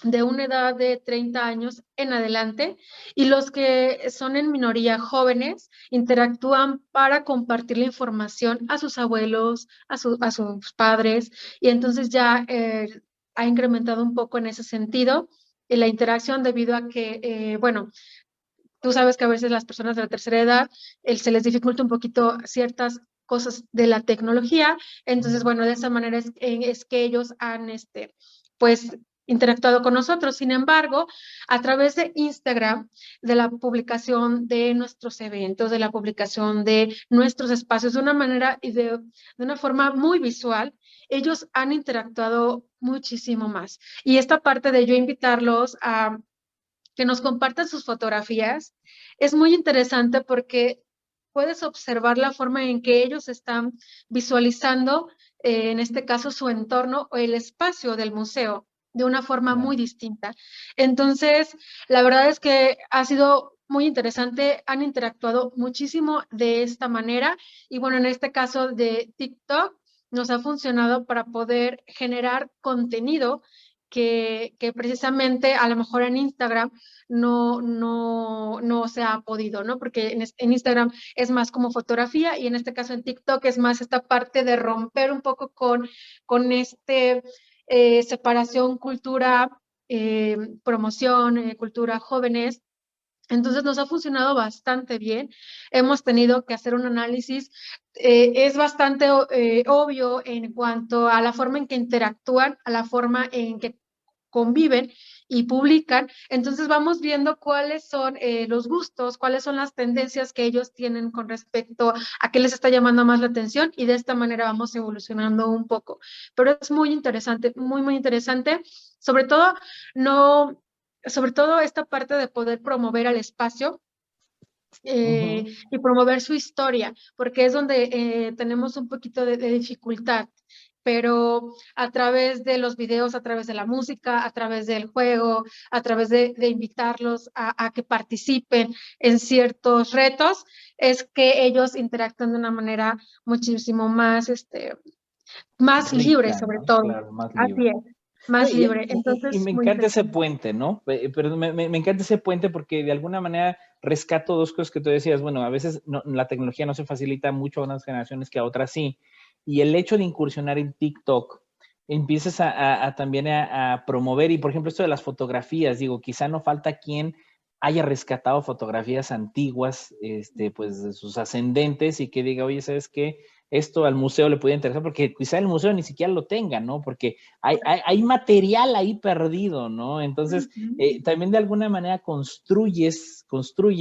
de una edad de 30 años en adelante y los que son en minoría jóvenes interactúan para compartir la información a sus abuelos, a sus padres y entonces ya ha incrementado un poco en ese sentido la interacción debido a que, bueno, tú sabes que a veces las personas de la tercera edad se les dificulta un poquito ciertas cosas de la tecnología, entonces, bueno, de esa manera es que ellos han, pues, interactuado con nosotros. Sin embargo, a través de Instagram, de la publicación de nuestros eventos, de la publicación de nuestros espacios, de una manera y de una forma muy visual, ellos han interactuado muchísimo más. Y esta parte de yo invitarlos a que nos compartan sus fotografías. Es muy interesante porque puedes observar la forma en que ellos están visualizando, en este caso, su entorno o el espacio del museo de una forma muy distinta. Entonces, la verdad es que ha sido muy interesante, han interactuado muchísimo de esta manera y bueno, en este caso de TikTok nos ha funcionado para poder generar contenido que precisamente a lo mejor en Instagram no se ha podido, ¿no? Porque en Instagram es más como fotografía y en este caso en TikTok es más esta parte de romper un poco con separación cultura, promoción, cultura jóvenes. Entonces nos ha funcionado bastante bien. Hemos tenido que hacer un análisis. Es bastante obvio en cuanto a la forma en que interactúan, a la forma en que conviven y publican. Entonces vamos viendo cuáles son los gustos, cuáles son las tendencias que ellos tienen con respecto a qué les está llamando más la atención y de esta manera vamos evolucionando un poco. Pero es muy interesante, muy, muy interesante. Sobre todo, no sobre todo esta parte de poder promover al espacio y promover su historia, porque es donde tenemos un poquito de dificultad, pero a través de los videos, a través de la música, a través del juego, a través de invitarlos a que participen en ciertos retos, es que ellos interactúan de una manera muchísimo más, más libre, Rica, sobre ¿no? todo. Claro, más libre. Así es, No, más y, libre. y Entonces, me muy encanta ese interesante. puente, ¿no? Pero me encanta ese puente porque de alguna manera rescato dos cosas que tú decías. Bueno, a veces la tecnología no se facilita mucho a unas generaciones que a otras sí. Y el hecho de incursionar en TikTok, empiezas también a promover, y por ejemplo, esto de las fotografías, digo, quizá no falta quien haya rescatado fotografías antiguas, pues de sus ascendentes y que diga, oye, ¿sabes qué? Esto al museo le puede interesar porque quizá el museo ni siquiera lo tenga, ¿no? Porque hay material ahí perdido, ¿no? Entonces, también de alguna manera construye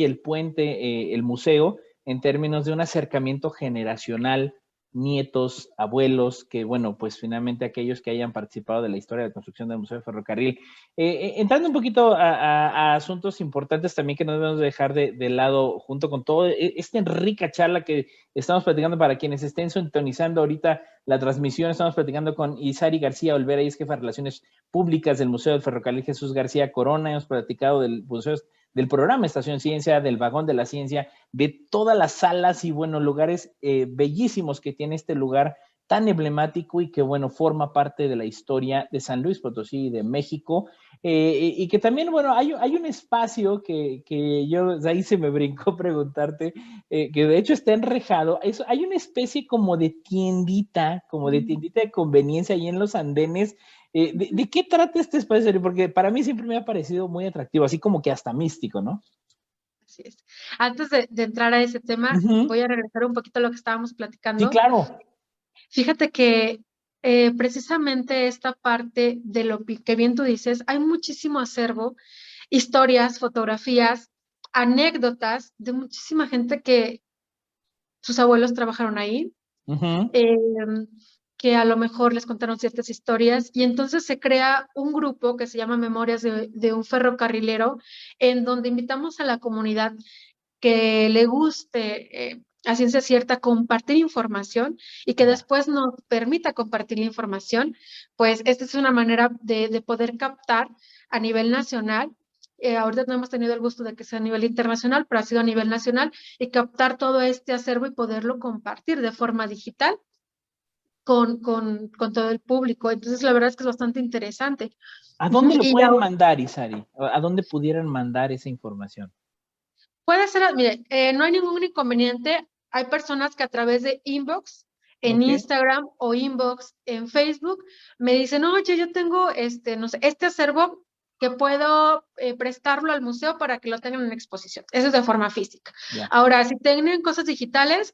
el puente, el museo, en términos de un acercamiento generacional, nietos, abuelos, que bueno, pues finalmente aquellos que hayan participado de la historia de construcción del Museo de Ferrocarril. Entrando un poquito a asuntos importantes también que no debemos dejar de lado, junto con todo esta rica charla que estamos platicando para quienes estén sintonizando ahorita la transmisión, estamos platicando con Isari García Olvera, y es jefa de Relaciones Públicas del Museo del Ferrocarril Jesús García Corona. Hemos platicado del museo, del programa Estación Ciencia, del Vagón de la Ciencia, de todas las salas y, bueno, lugares bellísimos que tiene este lugar tan emblemático y que, bueno, forma parte de la historia de San Luis Potosí y de México. Y que también, bueno, hay un espacio que yo, ahí se me brincó preguntarte, que de hecho está enrejado. Hay una especie como de tiendita de conveniencia ahí en los andenes. ¿De qué trata este espacio? Porque para mí siempre me ha parecido muy atractivo, así como que hasta místico, ¿no? Así es. Antes de entrar a ese tema, voy a regresar un poquito a lo que estábamos Sí, platicando. claro. Fíjate que precisamente esta parte de lo que bien tú dices, hay muchísimo acervo, historias, fotografías, anécdotas de muchísima gente que sus abuelos trabajaron ahí. Ujú. Eh, que a lo mejor les contaron ciertas historias y entonces se crea un grupo que se llama Memorias de un ferrocarrilero, en donde invitamos a la comunidad que le guste a ciencia cierta compartir información y que Ya. después nos permita compartir la información, pues esta es una manera de poder captar a nivel nacional. Ahorita no hemos tenido el gusto de que sea a nivel internacional, pero ha sido a nivel nacional y captar todo este acervo y poderlo compartir de forma digital con todo el público. Entonces, la verdad es que es bastante interesante. ¿A Ujú. dónde lo Y pueden ahora, mandar, Isari? ¿A dónde pudieran mandar esa información? puede ser, mire, no hay ningún inconveniente. Hay personas que a través de inbox en ¿Ok? Instagram o inbox en Facebook me dicen, oye, yo tengo no sé, este acervo que puedo prestarlo al museo para que lo tengan en exposición. Eso es de forma física. Ya. Ahora, si tienen cosas digitales,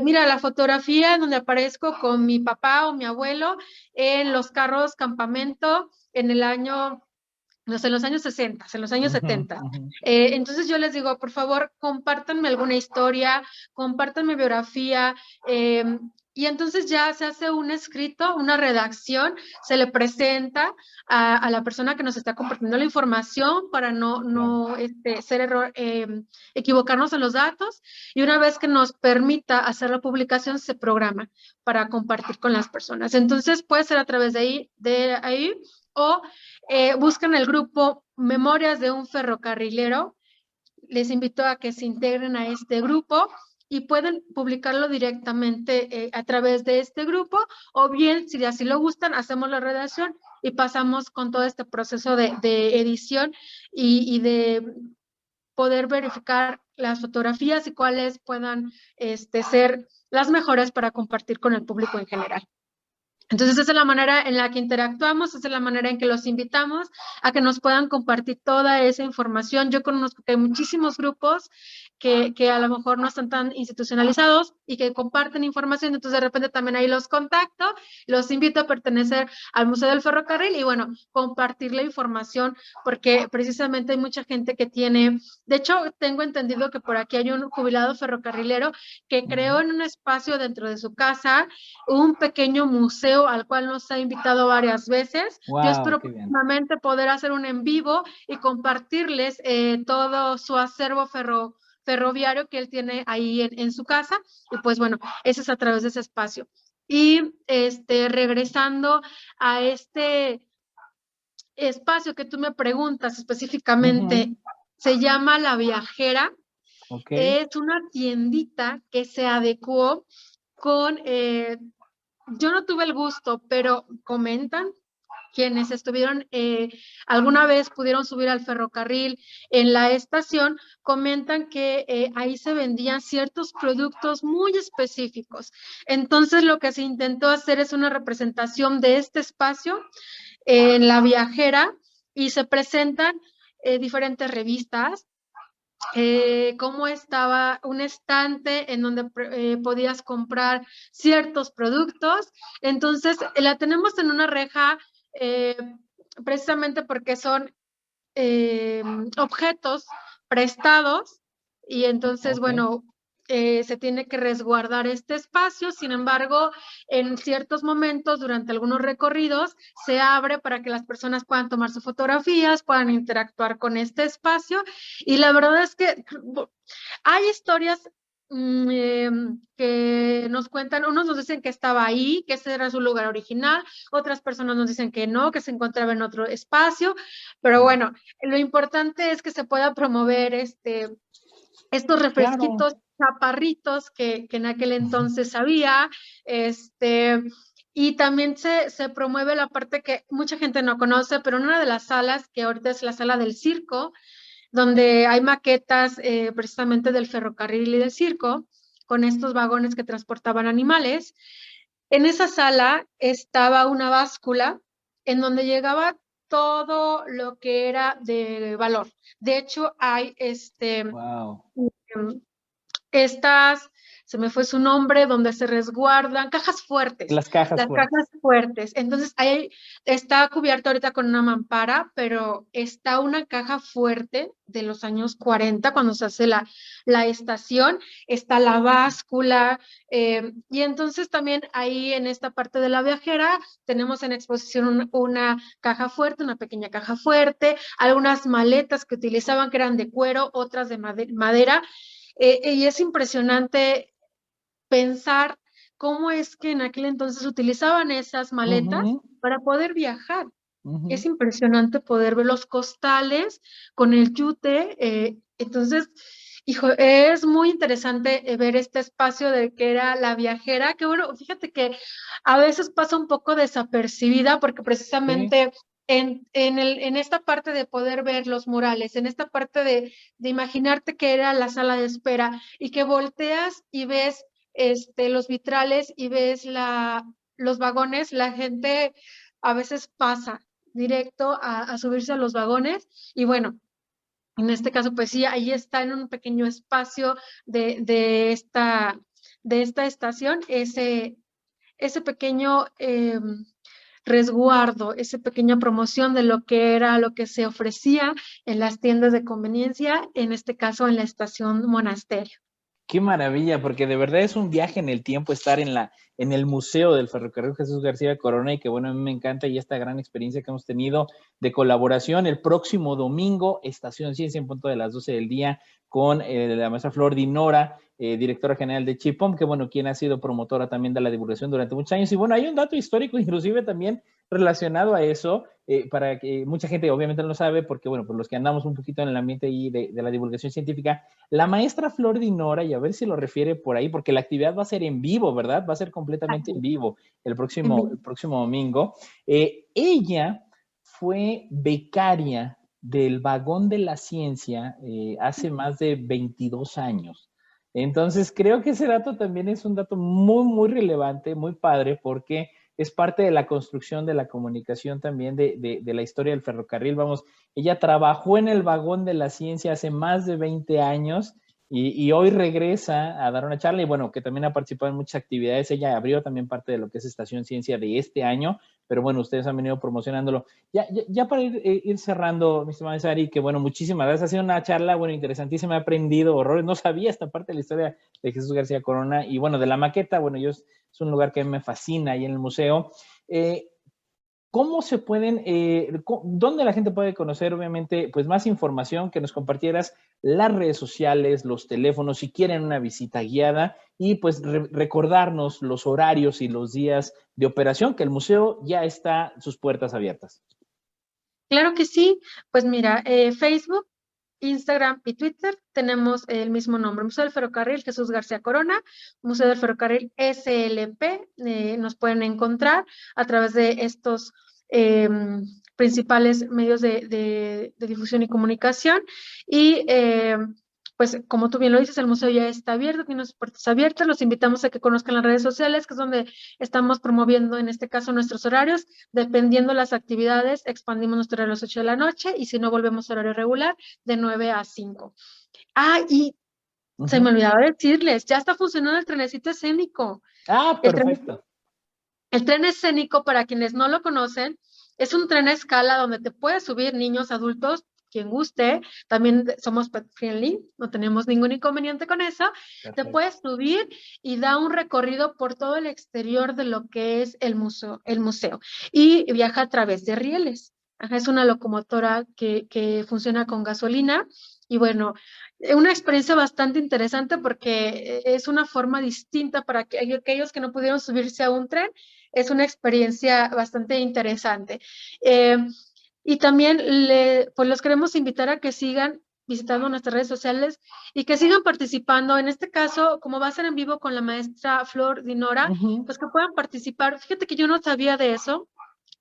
mira, la fotografía en donde aparezco con mi papá o mi abuelo en los carros campamento en el año no sé, en los años 60, en los años Ujú, 70. ujú. Entonces yo les digo, por favor, compártanme alguna historia, compártanme biografía, y entonces ya se hace un escrito, una redacción, se le presenta a la persona que nos está compartiendo la información para Claro. no ser equivocarnos en los datos, y una vez que nos permita hacer la publicación, se programa para compartir con las personas. Entonces puede ser a través de ahí o buscan el grupo Memorias de un Ferrocarrilero. Les invito a que se integren a este grupo y pueden publicarlo directamente a través de este grupo, o bien, si así lo gustan, hacemos la redacción y pasamos con todo este proceso de edición y de poder verificar las fotografías y cuáles puedan ser las mejores para compartir con el público en general. Entonces, esa es la manera en la que interactuamos, esa es la manera en que los invitamos a que nos puedan compartir toda esa información. Yo conozco que hay muchísimos grupos que a lo mejor no están tan institucionalizados y que comparten información, entonces de repente también ahí los contacto, los invito a pertenecer al Museo del Ferrocarril y bueno, compartir la información, porque precisamente hay mucha gente que tiene, de hecho, tengo entendido que por aquí hay un jubilado ferrocarrilero que creó Ujú. en un espacio dentro de su casa un pequeño museo al cual nos ha invitado varias veces. Yo Wow, espero qué bien. próximamente poder hacer un en vivo y compartirles todo su acervo ferroviario que él tiene ahí en su casa. Y pues bueno, eso es a través de ese espacio. Y regresando a este espacio que tú me preguntas Ujú. específicamente, se llama La Viajera. Ok. Es una tiendita que se adecuó con yo no tuve el gusto, pero comentan quienes estuvieron alguna vez pudieron subir al ferrocarril en la estación, comentan que ahí se vendían ciertos productos muy específicos. Entonces lo que se intentó hacer es una representación de este espacio en La Viajera y se presentan diferentes revistas, cómo estaba un estante en donde podías comprar ciertos productos. Entonces, la tenemos en una reja eh, precisamente porque son eh, objetos prestados y entonces, Ok. bueno, se tiene que resguardar este espacio. Sin embargo, en ciertos momentos, durante algunos recorridos, se abre para que las personas puedan tomar sus fotografías, puedan interactuar con este espacio. Y la verdad es que hay historias que nos cuentan, unos nos dicen que estaba ahí, que ese era su lugar original, otras personas nos dicen que no, que se encontraba en otro espacio, pero Ya. bueno, lo importante es que se pueda promover estos Claro. refresquitos chaparritos que en aquel entonces había, y también se promueve la parte que mucha gente no conoce, pero en una de las salas, que ahorita es la sala del circo, donde hay maquetas precisamente del ferrocarril y del circo, con estos vagones que transportaban animales. En esa sala estaba una báscula en donde llegaba todo lo que era de valor. De hecho, hay Wow. estas, se me fue su nombre, donde se resguardan, cajas fuertes, Las cajas las fuertes. cajas fuertes. Entonces, ahí está cubierto ahorita con una mampara, pero está una caja fuerte de los años 40, cuando se hace la estación, está la báscula, y entonces también ahí en esta parte de la viajera tenemos en exposición una caja fuerte, una pequeña caja fuerte, algunas maletas que utilizaban que eran de cuero, otras de madera, y es impresionante pensar cómo es que en aquel entonces utilizaban esas maletas Ujú, para poder viajar. ujú. Es impresionante poder ver los costales con el yute. Entonces, hijo, es muy interesante ver este espacio de que era la viajera, que bueno, fíjate que a veces pasa un poco desapercibida porque Sí. precisamente en esta parte de poder ver los murales, en esta parte de imaginarte que era la sala de espera y que volteas y ves los vitrales y ves los vagones, la gente a veces pasa directo a subirse a los vagones y bueno, en este caso pues sí, ahí está en un pequeño espacio de esta estación ese pequeño resguardo, esa pequeña promoción de lo que era, lo que se ofrecía en las tiendas de conveniencia, en este caso en la estación Monasterio. Qué maravilla, porque de verdad es un viaje en el tiempo estar en el Museo del Ferrocarril Jesús García Corona y que bueno, a mí me encanta y esta gran experiencia que hemos tenido de colaboración el próximo domingo, Estación Ciencia en punto de las 12 del día, con la maestra Flor Dinora, directora general de Chipom, que bueno, quien ha sido promotora también de la divulgación durante muchos años. Y bueno, hay un dato histórico inclusive también relacionado a eso, para que mucha gente obviamente no lo sabe, porque bueno, pues los que andamos un poquito en el ambiente ahí de la divulgación científica, la maestra Flor Dinora, y a ver si lo refiere por ahí, porque la actividad va a ser en vivo, ¿verdad? Va a ser completamente en vivo el próximo domingo. Ella fue becaria del Vagón de la Ciencia hace más de 22 años. Entonces, creo que ese dato también es un dato muy, muy relevante, muy padre, porque es parte de la construcción de la comunicación también de la historia del ferrocarril. Vamos, ella trabajó en el Vagón de la Ciencia hace más de 20 años y hoy regresa a dar una charla y bueno, que también ha participado en muchas actividades. Ella abrió también parte de lo que es Estación Ciencia de este año, pero bueno, ustedes han venido promocionándolo. Ya para ir cerrando, mi estimada Sari, que bueno, muchísimas gracias. Ha sido una charla, bueno, interesantísima. He aprendido horrores. No sabía esta parte de la historia de Jesús García Corona y bueno, de la maqueta. Bueno, es un lugar que a mí me fascina ahí en el museo. ¿Cómo se pueden, dónde la gente puede conocer, obviamente, pues más información, que nos compartieras las redes sociales, los teléfonos, si quieren una visita guiada y pues recordarnos los horarios y los días de operación, que el museo ya está sus puertas abiertas? Claro que sí, pues mira, Facebook, Instagram y Twitter tenemos el mismo nombre, Museo del Ferrocarril Jesús García Corona, Museo del Ferrocarril SLP, nos pueden encontrar a través de estos principales medios de difusión y comunicación y pues como tú bien lo dices, el museo ya está abierto, tiene sus puertas abiertas, los invitamos a que conozcan las redes sociales, que es donde estamos promoviendo en este caso nuestros horarios, dependiendo las actividades, expandimos nuestro horario a las 8 de la noche y si no volvemos a horario regular, de 9 a 5. Ah, y se me olvidaba decirles, ya está funcionando el trenecito escénico. Ah, El tren, perfecto. el tren escénico, para quienes no lo conocen, es un tren a escala donde te puedes subir niños, adultos, quien guste. También somos pet friendly, no tenemos ningún inconveniente con eso. Te Perfecto. puedes subir y da un recorrido por todo el exterior de lo que es el museo. Y viaja a través de rieles. Ajá, es una locomotora que funciona con gasolina. Y bueno, una experiencia bastante interesante porque es una forma distinta para aquellos que no pudieron subirse a un tren. Es una experiencia bastante interesante. Y también pues los queremos invitar a que sigan visitando nuestras redes sociales y que sigan participando. En este caso, como va a ser en vivo con la maestra Flor Dinora, pues que puedan participar. Fíjate que yo no sabía de eso.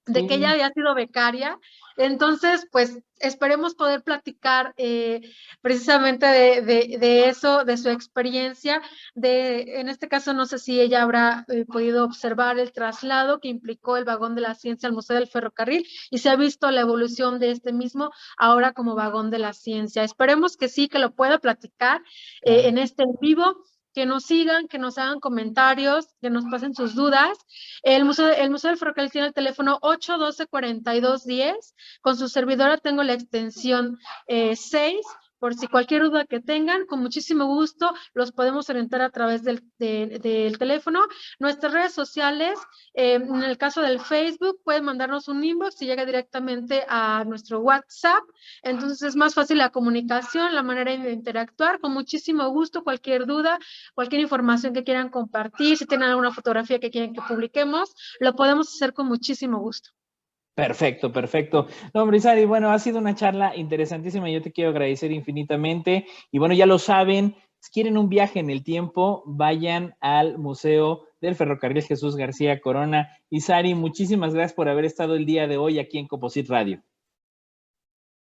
de que ella Sí. había sido becaria. Entonces, pues esperemos poder platicar precisamente de eso, de su experiencia, en este caso no sé si ella habrá podido observar el traslado que implicó el vagón de la ciencia al Museo del Ferrocarril y se ha visto la evolución de este mismo ahora como vagón de la ciencia. Esperemos que sí, que lo pueda platicar Claro. en este en vivo, que nos sigan, que nos hagan comentarios, que nos pasen sus dudas. El Museo del Ferrocarril tiene el teléfono 812-4210. Con su servidora tengo la extensión 6. Por si cualquier duda que tengan, con muchísimo gusto los podemos orientar a través del teléfono. Nuestras redes sociales, en el caso del Facebook, pueden mandarnos un inbox y llega directamente a nuestro WhatsApp. Entonces es más fácil la comunicación, la manera de interactuar. Con muchísimo gusto, cualquier duda, cualquier información que quieran compartir, si tienen alguna fotografía que quieren que publiquemos, lo podemos hacer con muchísimo gusto. Perfecto, perfecto. No, hombre, Sari, bueno, ha sido una charla interesantísima. Yo te quiero agradecer infinitamente. Y bueno, ya lo saben, si quieren un viaje en el tiempo, vayan al Museo del Ferrocarril Jesús García Corona. Y Sari, muchísimas gracias por haber estado el día de hoy aquí en Composite Radio.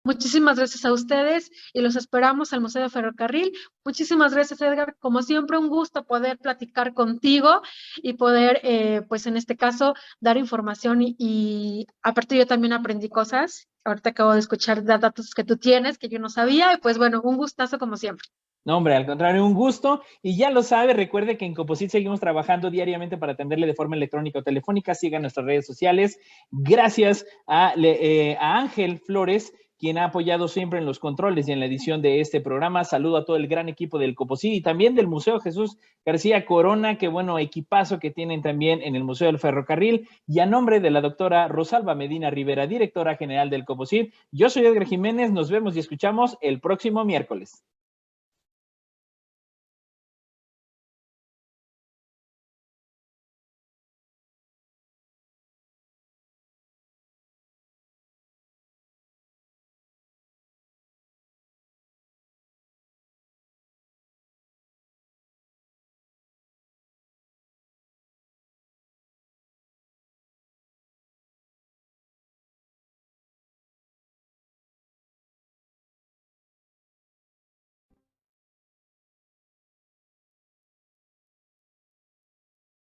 Muchísimas gracias a ustedes y los esperamos al Museo de Ferrocarril. Muchísimas gracias, Edgar. Como siempre, un gusto poder platicar contigo y poder, pues en este caso, dar información y aparte yo también aprendí cosas. Ahorita acabo de escuchar datos que tú tienes, que yo no sabía, y pues bueno, un gustazo como siempre. No, hombre, al contrario, un gusto. Y ya lo sabe, recuerde que en Composite seguimos trabajando diariamente para atenderle de forma electrónica o telefónica. Sigan nuestras redes sociales. Gracias a Ángel Flores, quien ha apoyado siempre en los controles y en la edición de este programa. Saludo a todo el gran equipo del Composite y también del Museo Jesús García Corona, que bueno, equipazo que tienen también en el Museo del Ferrocarril. Y a nombre de la doctora Rosalba Medina Rivera, directora general del Composite, yo soy Edgar Jiménez. Nos vemos y escuchamos el próximo miércoles.